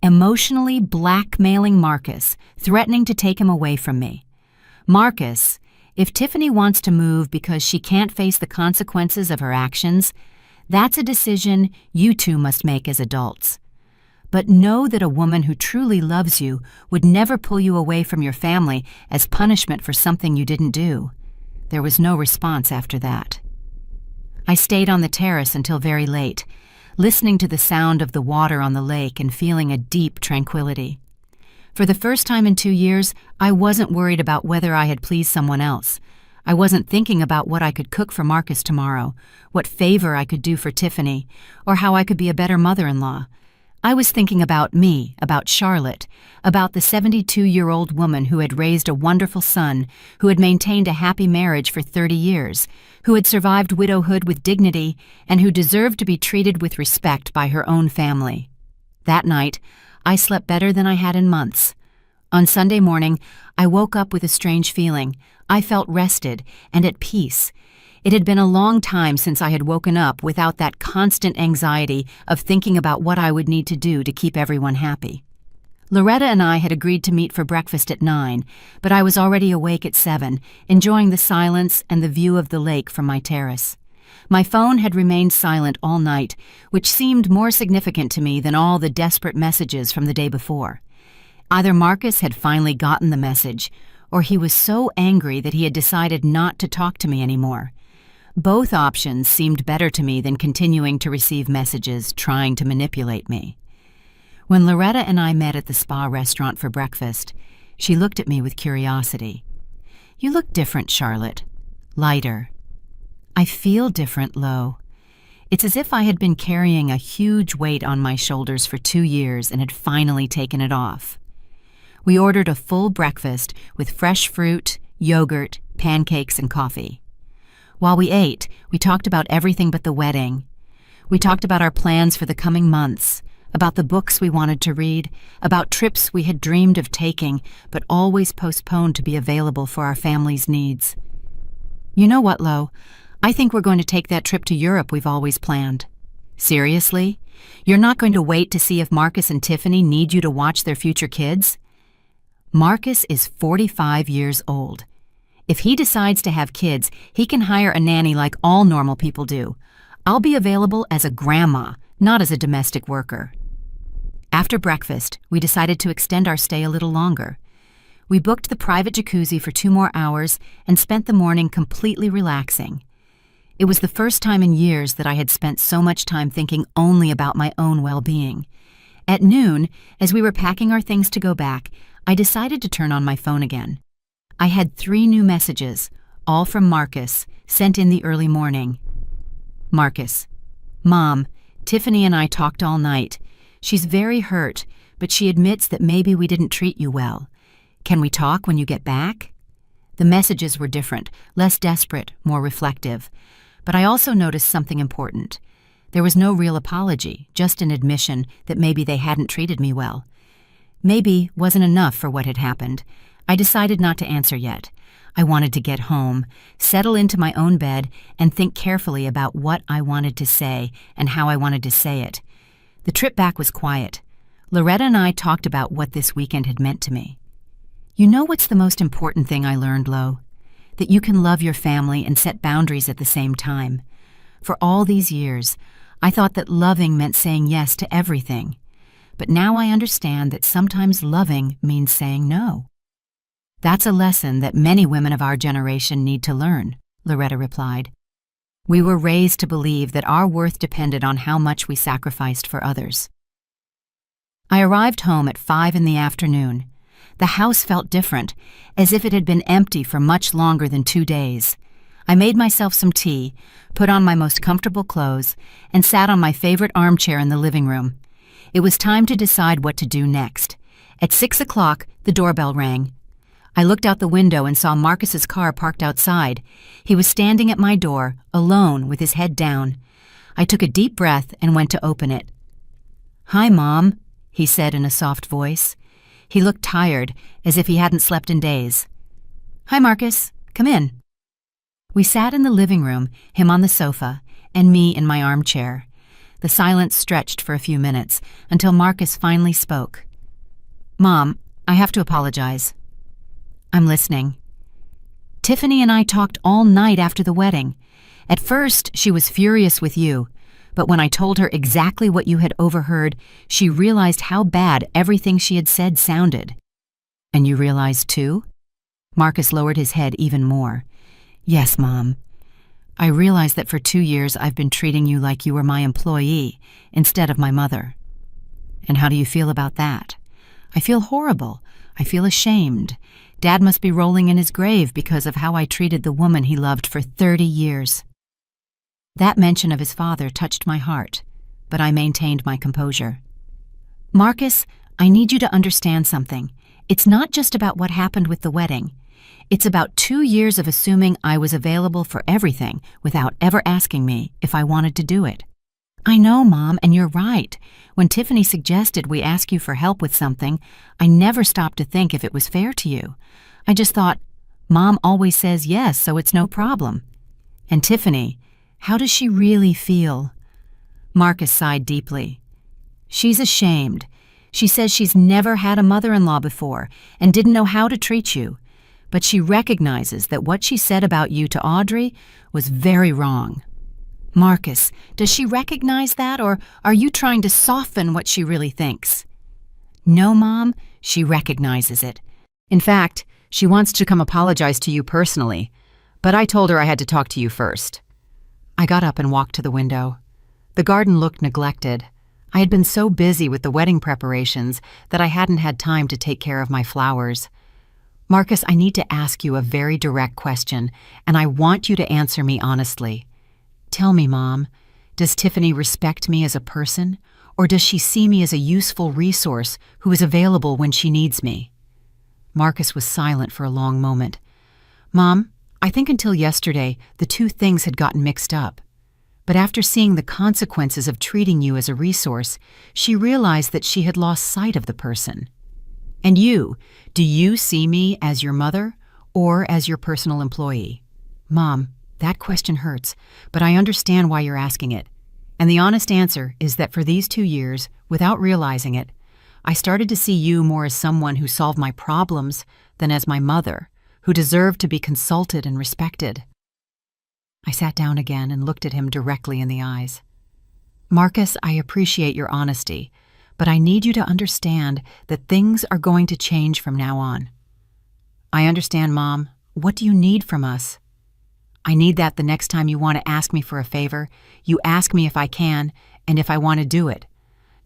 emotionally blackmailing Marcus, threatening to take him away from me. Marcus: "If Tiffany wants to move because she can't face the consequences of her actions, that's a decision you two must make as adults. But know that a woman who truly loves you would never pull you away from your family as punishment for something you didn't do." There was no response after that. I stayed on the terrace until very late, listening to the sound of the water on the lake and feeling a deep tranquility. For the first time in 2 years, I wasn't worried about whether I had pleased someone else. I wasn't thinking about what I could cook for Marcus tomorrow, what favor I could do for Tiffany, or how I could be a better mother-in-law. I was thinking about me, about Charlotte, about the 72-year-old woman who had raised a wonderful son, who had maintained a happy marriage for 30 years, who had survived widowhood with dignity, and who deserved to be treated with respect by her own family. That night, I slept better than I had in months. On Sunday morning, I woke up with a strange feeling. I felt rested and at peace. It had been a long time since I had woken up without that constant anxiety of thinking about what I would need to do to keep everyone happy. Loretta and I had agreed to meet for breakfast at 9, but I was already awake at 7, enjoying the silence and the view of the lake from my terrace. My phone had remained silent all night, which seemed more significant to me than all the desperate messages from the day before. Either Marcus had finally gotten the message, or he was so angry that he had decided not to talk to me anymore. Both options seemed better to me than continuing to receive messages trying to manipulate me. When Loretta and I met at the spa restaurant for breakfast, she looked at me with curiosity. "You look different, Charlotte. Lighter." "I feel different, Lo. It's as if I had been carrying a huge weight on my shoulders for 2 years and had finally taken it off. We ordered a full breakfast with fresh fruit, yogurt, pancakes, and coffee. While we ate, we talked about everything but the wedding. We talked about our plans for the coming months, about the books we wanted to read, about trips we had dreamed of taking but always postponed to be available for our family's needs. You know what, Lo? I think we're going to take that trip to Europe we've always planned. Seriously? You're not going to wait to see if Marcus and Tiffany need you to watch their future kids? Marcus is 45 years old. If he decides to have kids, he can hire a nanny like all normal people do. I'll be available as a grandma, not as a domestic worker. After breakfast, we decided to extend our stay a little longer. We booked the private jacuzzi for 2 more hours and spent the morning completely relaxing. It was the first time in years that I had spent so much time thinking only about my own well-being. At noon, as we were packing our things to go back, I decided to turn on my phone again. I had 3 new messages, all from Marcus, sent in the early morning. Marcus: Mom, Tiffany and I talked all night. She's very hurt, but she admits that maybe we didn't treat you well. Can we talk when you get back? The messages were different, less desperate, more reflective. But I also noticed something important. There was no real apology, just an admission that maybe they hadn't treated me well. Maybe wasn't enough for what had happened. I decided not to answer yet. I wanted to get home, settle into my own bed, and think carefully about what I wanted to say and how I wanted to say it. The trip back was quiet. Loretta and I talked about what this weekend had meant to me. You know what's the most important thing I learned, Lo? That you can love your family and set boundaries at the same time. For all these years, I thought that loving meant saying yes to everything. But now I understand that sometimes loving means saying no. That's a lesson that many women of our generation need to learn, Loretta replied. We were raised to believe that our worth depended on how much we sacrificed for others. I arrived home at 5 in the afternoon. The house felt different, as if it had been empty for much longer than 2 days. I made myself some tea, put on my most comfortable clothes, and sat on my favorite armchair in the living room. It was time to decide what to do next. At 6 o'clock, the doorbell rang. I looked out the window and saw Marcus's car parked outside. He was standing at my door, alone, with his head down. I took a deep breath and went to open it. "Hi, Mom," he said in a soft voice. He looked tired, as if he hadn't slept in days. "Hi, Marcus. Come in." We sat in the living room, him on the sofa, and me in my armchair. The silence stretched for a few minutes, until Marcus finally spoke. "Mom, I have to apologize." "I'm listening." "Tiffany and I talked all night after the wedding. At first, she was furious with you, but when I told her exactly what you had overheard, she realized how bad everything she had said sounded." "And you realized too?" Marcus lowered his head even more. "Yes, Mom. I realized that for 2 years I've been treating you like you were my employee instead of my mother." "And how do you feel about that?" "I feel horrible. I feel ashamed. Dad must be rolling in his grave because of how I treated the woman he loved for 30 years. That mention of his father touched my heart, but I maintained my composure. "Marcus, I need you to understand something. It's not just about what happened with the wedding. It's about 2 years of assuming I was available for everything without ever asking me if I wanted to do it. I know, Mom, and you're right. When Tiffany suggested we ask you for help with something, I never stopped to think if it was fair to you. I just thought, Mom always says yes, so it's no problem. And Tiffany, how does she really feel?" Marcus sighed deeply. "She's ashamed. She says she's never had a mother-in-law before and didn't know how to treat you. But she recognizes that what she said about you to Audrey was very wrong." "Marcus, does she recognize that, or are you trying to soften what she really thinks?" "No, Mom, she recognizes it. In fact, she wants to come apologize to you personally, but I told her I had to talk to you first." I got up and walked to the window. The garden looked neglected. I had been so busy with the wedding preparations that I hadn't had time to take care of my flowers. "Marcus, I need to ask you a very direct question, and I want you to answer me honestly. Tell me, Mom, Does Tiffany respect me as a person, or does she see me as a useful resource who is available when she needs me? Marcus was silent for a long moment. Mom, I think until yesterday, the two things had gotten mixed up. But after seeing the consequences of treating you as a resource, she realized that she had lost sight of the person. And you, do you see me as your mother or as your personal employee? Mom, that question hurts, but I understand why you're asking it. And the honest answer is that for these 2 years, without realizing it, I started to see you more as someone who solved my problems than as my mother, who deserved to be consulted and respected. I sat down again and looked at him directly in the eyes. Marcus, I appreciate your honesty, but I need you to understand that things are going to change from now on. I understand, Mom. What do you need from us? I need that the next time you want to ask me for a favor, you ask me if I can and if I want to do it.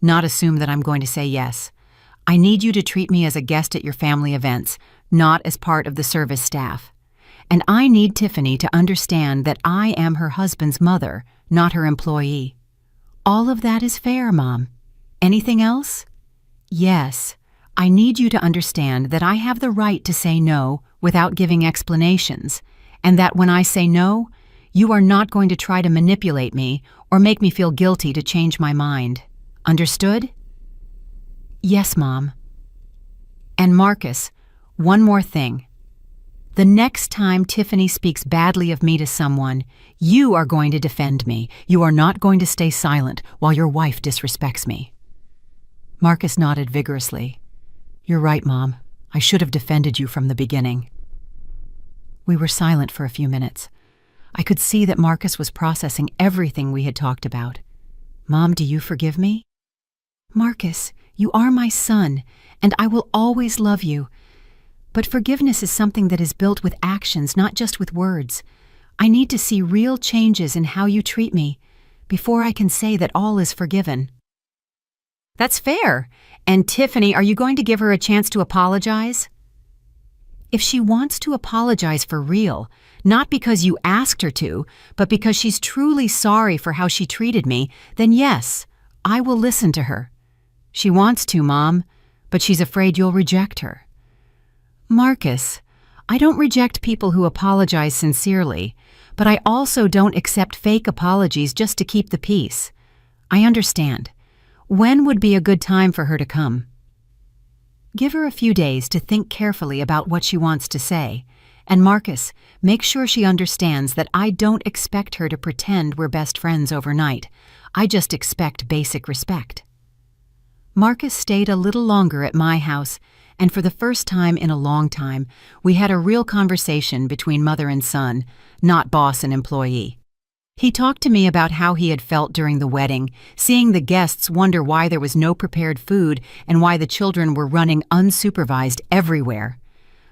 Not assume that I'm going to say yes. I need you to treat me as a guest at your family events, not as part of the service staff. And I need Tiffany to understand that I am her husband's mother, not her employee. All of that is fair, Mom. Anything else? Yes. I need you to understand that I have the right to say no without giving explanations, and that when I say no, you are not going to try to manipulate me or make me feel guilty to change my mind. Understood? Yes, Mom. And Marcus, one more thing. The next time Tiffany speaks badly of me to someone, you are going to defend me. You are not going to stay silent while your wife disrespects me. Marcus nodded vigorously. You're right, Mom. I should have defended you from the beginning. We were silent for a few minutes. I could see that Marcus was processing everything we had talked about. Mom, do you forgive me? Marcus, you are my son, and I will always love you. But forgiveness is something that is built with actions, not just with words. I need to see real changes in how you treat me before I can say that all is forgiven. That's fair. And Tiffany, are you going to give her a chance to apologize? If she wants to apologize for real, not because you asked her to, but because she's truly sorry for how she treated me, then yes, I will listen to her. She wants to, Mom, but she's afraid you'll reject her. Marcus, I don't reject people who apologize sincerely, but I also don't accept fake apologies just to keep the peace. I understand. When would be a good time for her to come? Give her a few days to think carefully about what she wants to say. And Marcus, make sure she understands that I don't expect her to pretend we're best friends overnight. I just expect basic respect. Marcus stayed a little longer at my house, and for the first time in a long time, we had a real conversation between mother and son, not boss and employee. He talked to me about how he had felt during the wedding, seeing the guests wonder why there was no prepared food and why the children were running unsupervised everywhere.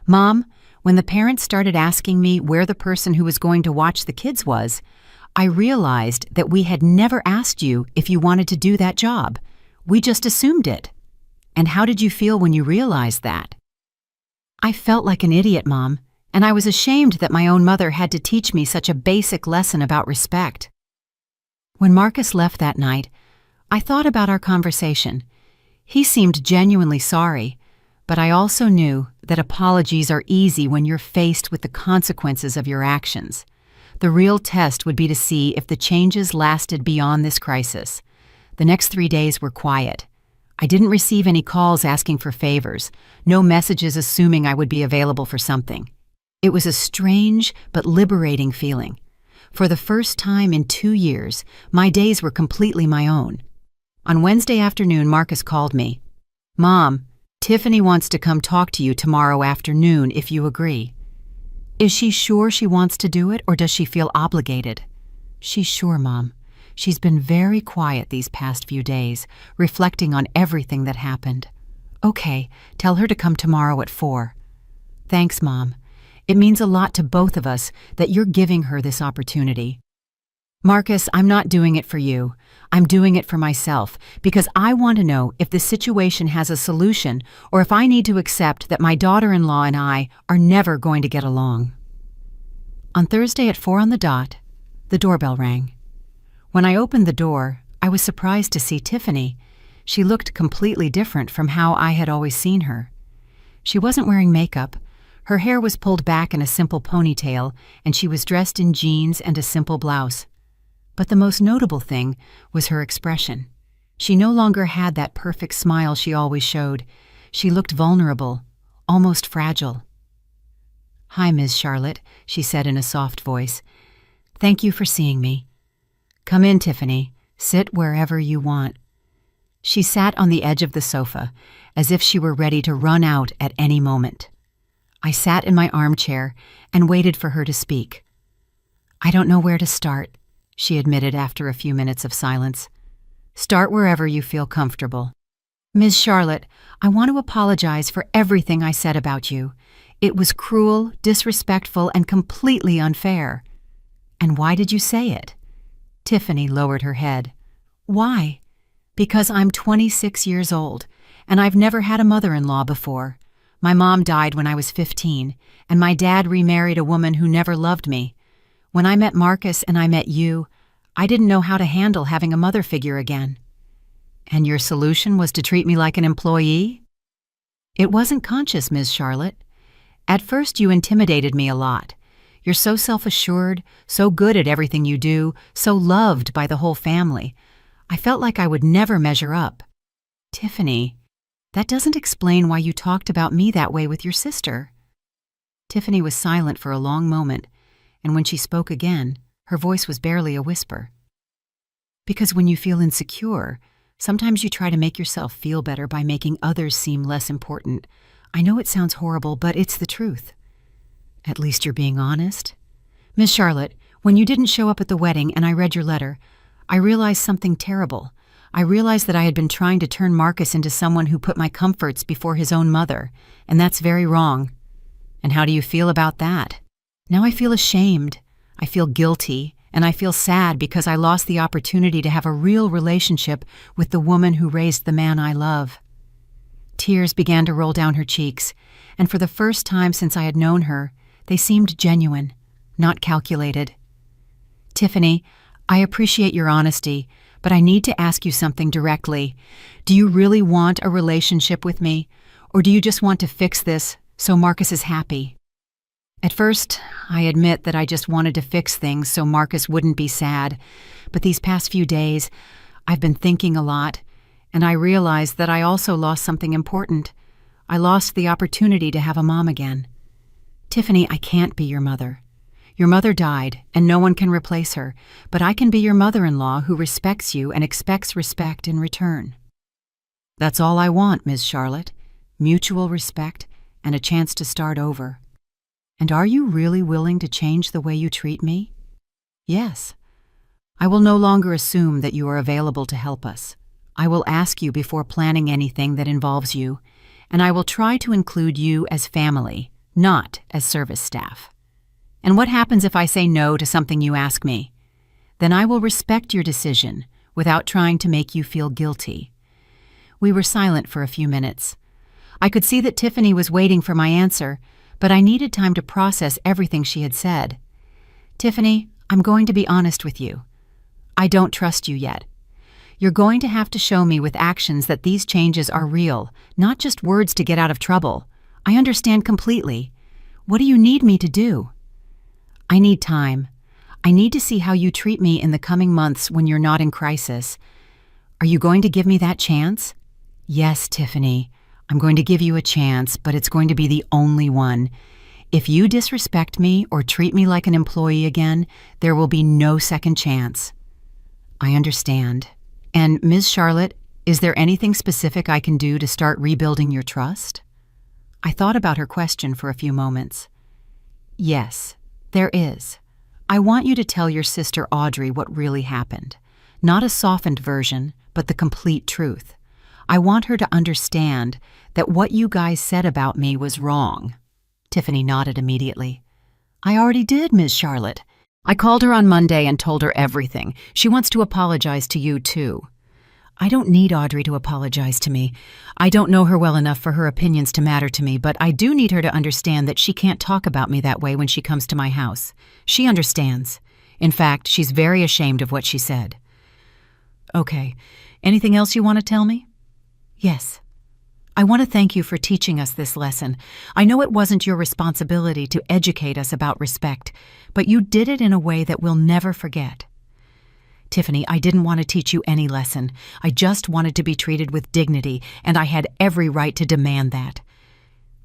Mom, when the parents started asking me where the person who was going to watch the kids was, I realized that we had never asked you if you wanted to do that job. We just assumed it. And how did you feel when you realized that? I felt like an idiot, Mom, and I was ashamed that my own mother had to teach me such a basic lesson about respect. When Marcus left that night, I thought about our conversation. He seemed genuinely sorry, but I also knew that apologies are easy when you're faced with the consequences of your actions. The real test would be to see if the changes lasted beyond this crisis. The next 3 days were quiet. I didn't receive any calls asking for favors, no messages assuming I would be available for something. It was a strange but liberating feeling. For the first time in 2 years, my days were completely my own. On Wednesday afternoon, Marcus called me. Mom, Tiffany wants to come talk to you tomorrow afternoon if you agree. Is she sure she wants to do it, or does she feel obligated? She's sure, Mom. She's been very quiet these past few days, reflecting on everything that happened. Okay, tell her to come tomorrow at 4. Thanks, Mom. It means a lot to both of us that you're giving her this opportunity. Marcus, I'm not doing it for you. I'm doing it for myself because I want to know if the situation has a solution or if I need to accept that my daughter-in-law and I are never going to get along. On Thursday at 4 on the dot, the doorbell rang. When I opened the door, I was surprised to see Tiffany. She looked completely different from how I had always seen her. She wasn't wearing makeup. Her hair was pulled back in a simple ponytail, and she was dressed in jeans and a simple blouse. But the most notable thing was her expression. She no longer had that perfect smile she always showed. She looked vulnerable, almost fragile. "Hi, Ms. Charlotte," she said in a soft voice. "Thank you for seeing me. Come in, Tiffany. Sit wherever you want." She sat on the edge of the sofa, as if she were ready to run out at any moment. I sat in my armchair and waited for her to speak. "I don't know where to start," she admitted after a few minutes of silence. "Start wherever you feel comfortable." "Ms. Charlotte, I want to apologize for everything I said about you. It was cruel, disrespectful, and completely unfair." "And why did you say it?" Tiffany lowered her head. "Why? Because I'm 26 years old, and I've never had a mother-in-law before. My mom died when I was 15, and my dad remarried a woman who never loved me. When I met Marcus and I met you, I didn't know how to handle having a mother figure again." "And your solution was to treat me like an employee?" "It wasn't conscious, Ms. Charlotte. At first you intimidated me a lot. You're so self-assured, so good at everything you do, so loved by the whole family. I felt like I would never measure up." "Tiffany, that doesn't explain why you talked about me that way with your sister." Tiffany was silent for a long moment, and when she spoke again, her voice was barely a whisper. "Because when you feel insecure, sometimes you try to make yourself feel better by making others seem less important. I know it sounds horrible, but it's the truth." "At least you're being honest." "Miss Charlotte, when you didn't show up at the wedding and I read your letter, I realized something terrible. I realized that I had been trying to turn Marcus into someone who put my comforts before his own mother, and that's very wrong." "And how do you feel about that?" "Now I feel ashamed. I feel guilty, and I feel sad because I lost the opportunity to have a real relationship with the woman who raised the man I love." Tears began to roll down her cheeks, and for the first time since I had known her, they seemed genuine, not calculated. "Tiffany, I appreciate your honesty, but I need to ask you something directly. Do you really want a relationship with me, or do you just want to fix this so Marcus is happy?" At first, I admit that I just wanted to fix things so Marcus wouldn't be sad, but these past few days, I've been thinking a lot, and I realized that I also lost something important. I lost the opportunity to have a mom again. "Tiffany, I can't be your mother. Your mother died, and no one can replace her, but I can be your mother-in-law who respects you and expects respect in return." "That's all I want, Ms. Charlotte. Mutual respect and a chance to start over." "And are you really willing to change the way you treat me?" "Yes. I will no longer assume that you are available to help us. I will ask you before planning anything that involves you, and I will try to include you as family, not as service staff. And what happens if I say no to something you ask me? Then I will respect your decision without trying to make you feel guilty." We were silent for a few minutes. I could see that Tiffany was waiting for my answer, but I needed time to process everything she had said. "Tiffany, I'm going to be honest with you. I don't trust you yet. You're going to have to show me with actions that these changes are real, not just words to get out of trouble. I understand completely. What do you need me to do?" "I need time. I need to see how you treat me in the coming months when you're not in crisis. Are you going to give me that chance?" "Yes, Tiffany. I'm going to give you a chance, but it's going to be the only one. If you disrespect me or treat me like an employee again, there will be no second chance." "I understand. And, Ms. Charlotte, is there anything specific I can do to start rebuilding your trust?" I thought about her question for a few moments. "Yes, there is. I want you to tell your sister Audrey what really happened. Not a softened version, but the complete truth. I want her to understand that what you guys said about me was wrong." Tiffany nodded immediately. "I already did, Ms. Charlotte. I called her on Monday and told her everything. She wants to apologize to you, too." "I don't need Audrey to apologize to me. I don't know her well enough for her opinions to matter to me, but I do need her to understand that she can't talk about me that way when she comes to my house. She understands. In fact, she's very ashamed of what she said. Okay. Anything else you want to tell me? Yes. I want to thank you for teaching us this lesson. I know it wasn't your responsibility to educate us about respect, but you did it in a way that we'll never forget. Tiffany, I didn't want to teach you any lesson. I just wanted to be treated with dignity, and I had every right to demand that.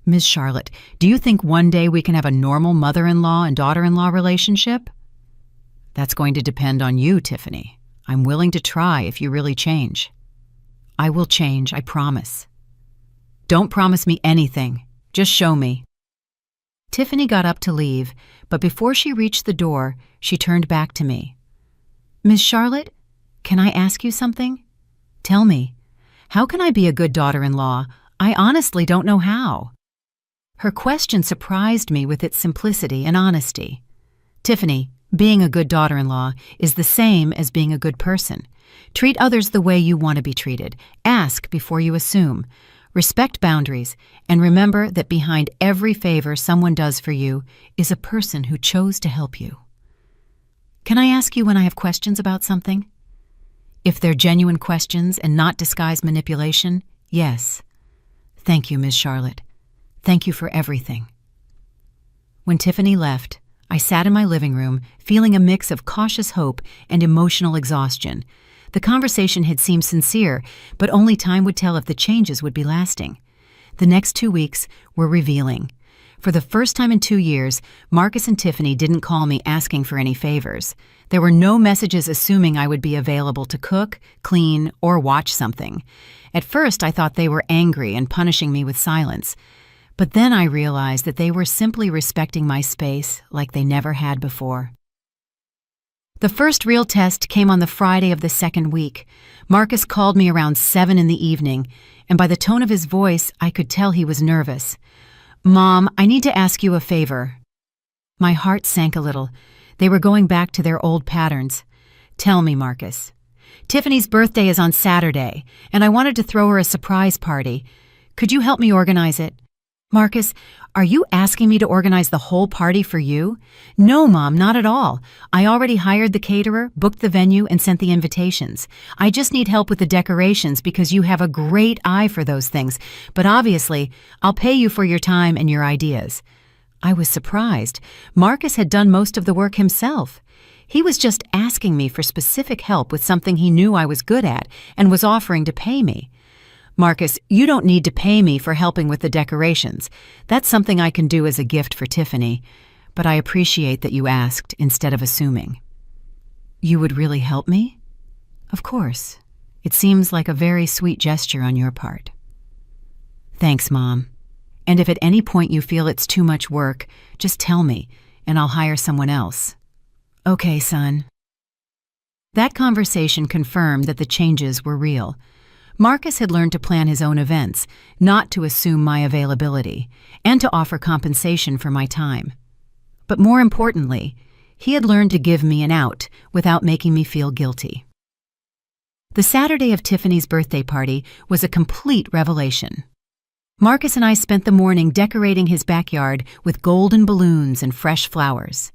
Ms. Charlotte, do you think one day we can have a normal mother-in-law and daughter-in-law relationship? That's going to depend on you, Tiffany. I'm willing to try if you really change. I will change, I promise. Don't promise me anything. Just show me. Tiffany got up to leave, but before she reached the door, she turned back to me. Ms. Charlotte, can I ask you something? Tell me, how can I be a good daughter-in-law? I honestly don't know how. Her question surprised me with its simplicity and honesty. Tiffany, being a good daughter-in-law is the same as being a good person. Treat others the way you want to be treated. Ask before you assume. Respect boundaries, and remember that behind every favor someone does for you is a person who chose to help you. Can I ask you when I have questions about something? If they're genuine questions and not disguised manipulation, yes. Thank you, Ms. Charlotte. Thank you for everything. When Tiffany left, I sat in my living room, feeling a mix of cautious hope and emotional exhaustion. The conversation had seemed sincere, but only time would tell if the changes would be lasting. The next 2 weeks were revealing. For the first time in 2 years, Marcus and Tiffany didn't call me asking for any favors. There were no messages assuming I would be available to cook, clean, or watch something. At first, I thought they were angry and punishing me with silence. But then I realized that they were simply respecting my space like they never had before. The first real test came on the Friday of the second week. Marcus called me around 7 in the evening, and by the tone of his voice, I could tell he was nervous. Mom, I need to ask you a favor. My heart sank a little. They were going back to their old patterns. Tell me, Marcus. Tiffany's birthday is on Saturday, and I wanted to throw her a surprise party. Could you help me organize it? Marcus, are you asking me to organize the whole party for you? No, Mom, not at all. I already hired the caterer, booked the venue, and sent the invitations. I just need help with the decorations because you have a great eye for those things. But obviously, I'll pay you for your time and your ideas. I was surprised. Marcus had done most of the work himself. He was just asking me for specific help with something he knew I was good at and was offering to pay me. Marcus, you don't need to pay me for helping with the decorations. That's something I can do as a gift for Tiffany, but I appreciate that you asked instead of assuming. You would really help me? Of course. It seems like a very sweet gesture on your part. Thanks, Mom. And if at any point you feel it's too much work, just tell me, and I'll hire someone else. Okay, son. That conversation confirmed that the changes were real. Marcus had learned to plan his own events, not to assume my availability, and to offer compensation for my time. But more importantly, he had learned to give me an out without making me feel guilty. The Saturday of Tiffany's birthday party was a complete revelation. Marcus and I spent the morning decorating his backyard with golden balloons and fresh flowers.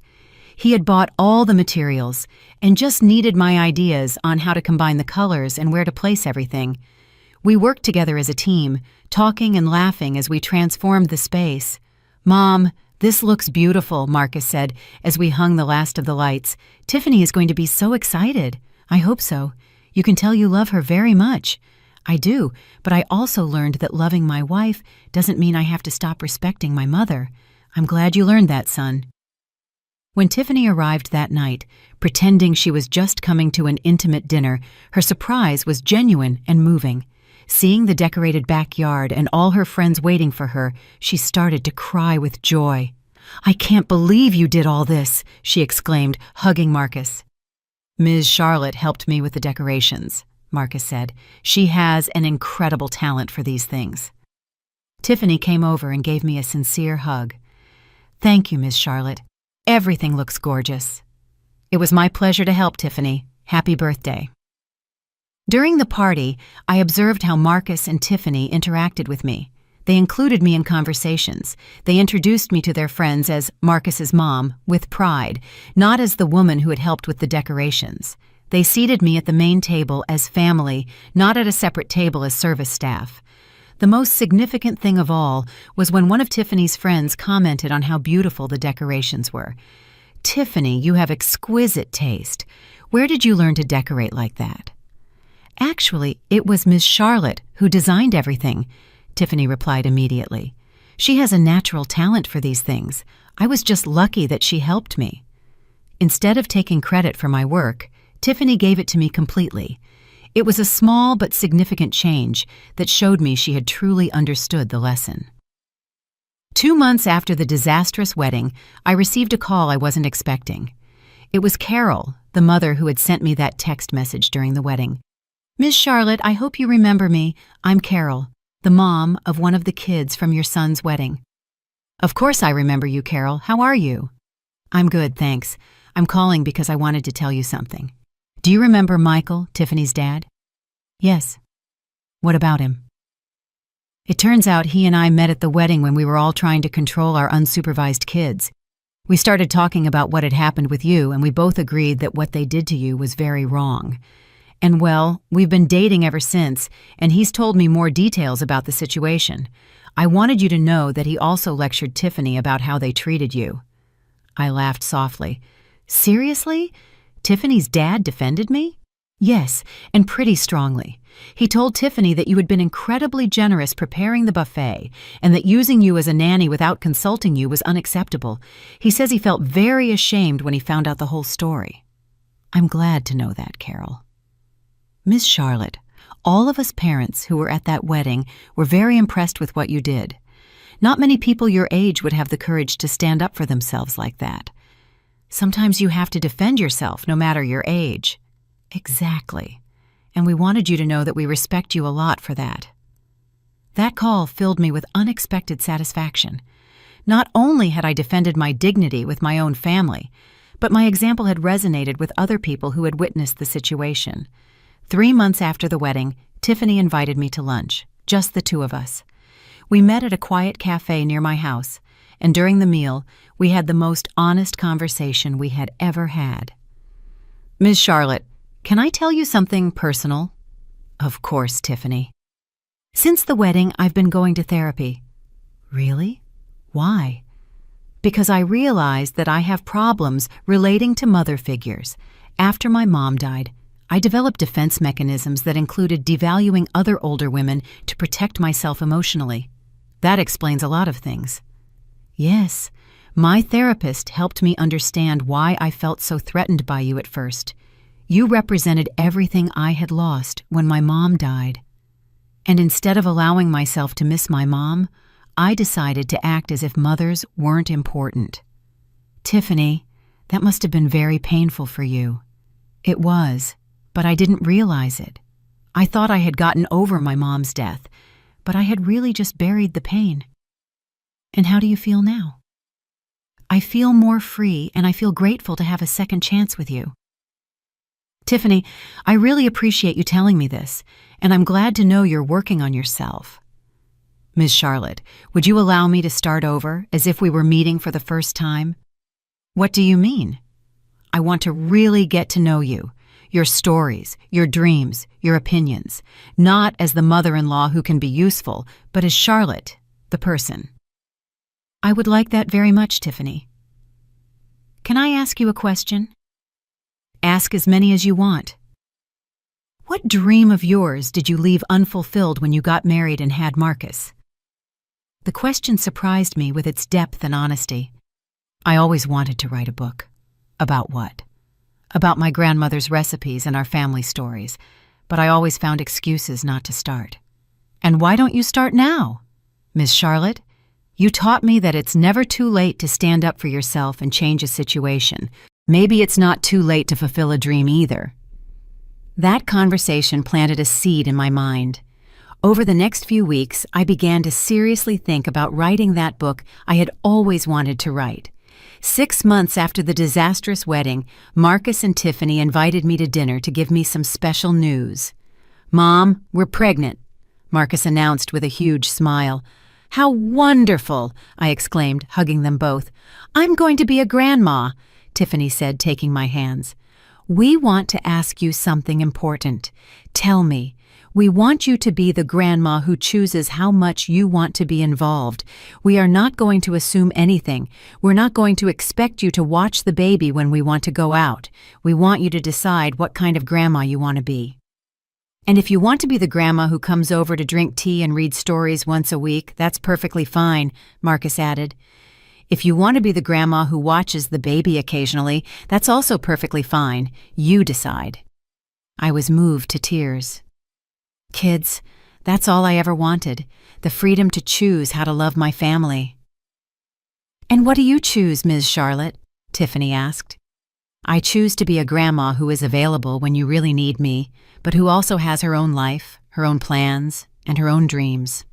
He had bought all the materials and just needed my ideas on how to combine the colors and where to place everything. We worked together as a team, talking and laughing as we transformed the space. Mom, this looks beautiful, Marcus said as we hung the last of the lights. Tiffany is going to be so excited. I hope so. You can tell you love her very much. I do, but I also learned that loving my wife doesn't mean I have to stop respecting my mother. I'm glad you learned that, son. When Tiffany arrived that night, pretending she was just coming to an intimate dinner, her surprise was genuine and moving. Seeing the decorated backyard and all her friends waiting for her, she started to cry with joy. I can't believe you did all this, she exclaimed, hugging Marcus. Ms. Charlotte helped me with the decorations, Marcus said. She has an incredible talent for these things. Tiffany came over and gave me a sincere hug. Thank you, Ms. Charlotte. Everything looks gorgeous. It was my pleasure to help, Tiffany. Happy birthday. During the party, I observed how Marcus and Tiffany interacted with me. They included me in conversations. They introduced me to their friends as Marcus's mom, with pride, not as the woman who had helped with the decorations. They seated me at the main table as family, not at a separate table as service staff. The most significant thing of all was when one of Tiffany's friends commented on how beautiful the decorations were. "Tiffany, you have exquisite taste. Where did you learn to decorate like that?" "Actually, it was Miss Charlotte who designed everything," Tiffany replied immediately. "She has a natural talent for these things. I was just lucky that she helped me." Instead of taking credit for my work, Tiffany gave it to me completely. It was a small but significant change that showed me she had truly understood the lesson. 2 months after the disastrous wedding, I received a call I wasn't expecting. It was Carol, the mother who had sent me that text message during the wedding. "Miss Charlotte, I hope you remember me. I'm Carol, the mom of one of the kids from your son's wedding." "Of course I remember you, Carol. How are you?" "I'm good, thanks. I'm calling because I wanted to tell you something." "Do you remember Michael, Tiffany's dad?" "Yes." "What about him?" "It turns out he and I met at the wedding when we were all trying to control our unsupervised kids. We started talking about what had happened with you, and we both agreed that what they did to you was very wrong. And well, we've been dating ever since, and he's told me more details about the situation. I wanted you to know that he also lectured Tiffany about how they treated you." I laughed softly. "Seriously? Tiffany's dad defended me?" "Yes, and pretty strongly. He told Tiffany that you had been incredibly generous preparing the buffet and that using you as a nanny without consulting you was unacceptable. He says he felt very ashamed when he found out the whole story." "I'm glad to know that, Carol." "Miss Charlotte, all of us parents who were at that wedding were very impressed with what you did. Not many people your age would have the courage to stand up for themselves like that. Sometimes you have to defend yourself no matter your age." "Exactly. And we wanted you to know that we respect you a lot for that." That call filled me with unexpected satisfaction. Not only had I defended my dignity with my own family, but my example had resonated with other people who had witnessed the situation. 3 months after the wedding, Tiffany invited me to lunch, just the two of us. We met at a quiet cafe near my house, and during the meal, we had the most honest conversation we had ever had. "Ms. Charlotte, can I tell you something personal?" "Of course, Tiffany." "Since the wedding, I've been going to therapy." "Really? Why?" "Because I realized that I have problems relating to mother figures. After my mom died, I developed defense mechanisms that included devaluing other older women to protect myself emotionally. That explains a lot of things." "Yes, my therapist helped me understand why I felt so threatened by you at first. You represented everything I had lost when my mom died. And instead of allowing myself to miss my mom, I decided to act as if mothers weren't important." "Tiffany, that must have been very painful for you." "It was, but I didn't realize it. I thought I had gotten over my mom's death, but I had really just buried the pain." "And how do you feel now?" "I feel more free, and I feel grateful to have a second chance with you." "Tiffany, I really appreciate you telling me this, and I'm glad to know you're working on yourself." "Ms. Charlotte, would you allow me to start over, as if we were meeting for the first time?" "What do you mean?" "I want to really get to know you, your stories, your dreams, your opinions, not as the mother-in-law who can be useful, but as Charlotte, the person." "I would like that very much, Tiffany." "Can I ask you a question?" "Ask as many as you want." "What dream of yours did you leave unfulfilled when you got married and had Marcus?" The question surprised me with its depth and honesty. I always wanted to write a book. About what? About my grandmother's recipes and our family stories, but I always found excuses not to start. "And why don't you start now?" "Miss Charlotte, you taught me that it's never too late to stand up for yourself and change a situation. Maybe it's not too late to fulfill a dream either." That conversation planted a seed in my mind. Over the next few weeks, I began to seriously think about writing that book I had always wanted to write. 6 months after the disastrous wedding, Marcus and Tiffany invited me to dinner to give me some special news. "Mom, we're pregnant," Marcus announced with a huge smile. "How wonderful!" I exclaimed, hugging them both. "I'm going to be a grandma," Tiffany said, taking my hands. We want to ask you something important. Tell me. We want you to be the grandma who chooses how much you want to be involved. We are not going to assume anything. We're not going to expect you to watch the baby when we want to go out. We want you to decide what kind of grandma you want to be. And if you want to be the grandma who comes over to drink tea and read stories once a week, that's perfectly fine, Marcus added. If you want to be the grandma who watches the baby occasionally, that's also perfectly fine. You decide. I was moved to tears. Kids, that's all I ever wanted, the freedom to choose how to love my family. And what do you choose, Ms. Charlotte? Tiffany asked. I choose to be a grandma who is available when you really need me, but who also has her own life, her own plans, and her own dreams.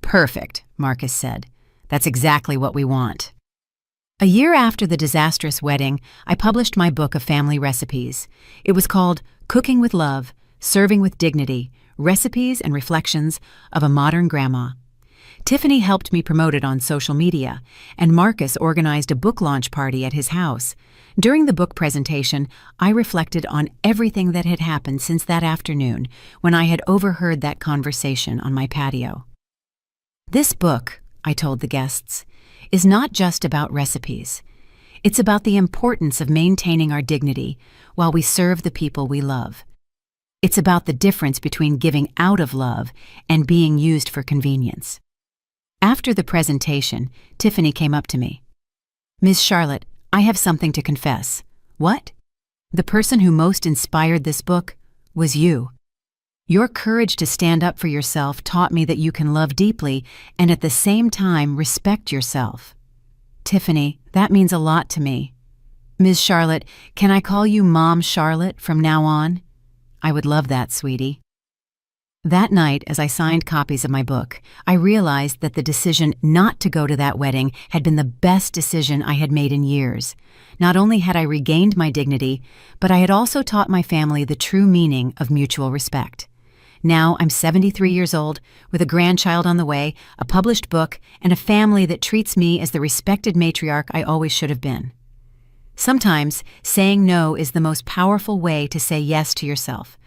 Perfect, Marcus said. That's exactly what we want. A year after the disastrous wedding, I published my book of family recipes. It was called Cooking with Love, Serving with Dignity, Recipes and Reflections of a Modern Grandma. Tiffany helped me promote it on social media, and Marcus organized a book launch party at his house. During the book presentation, I reflected on everything that had happened since that afternoon when I had overheard that conversation on my patio. This book, I told the guests, is not just about recipes. It's about the importance of maintaining our dignity while we serve the people we love. It's about the difference between giving out of love and being used for convenience. After the presentation, Tiffany came up to me. Ms. Charlotte, I have something to confess. What? The person who most inspired this book was you. Your courage to stand up for yourself taught me that you can love deeply and at the same time respect yourself. Tiffany, that means a lot to me. Ms. Charlotte, can I call you Mom Charlotte from now on? I would love that, sweetie. That night, as I signed copies of my book, I realized that the decision not to go to that wedding had been the best decision I had made in years. Not only had I regained my dignity, but I had also taught my family the true meaning of mutual respect. Now I'm 73 years old, with a grandchild on the way, a published book, and a family that treats me as the respected matriarch I always should have been. Sometimes, saying no is the most powerful way to say yes to yourself.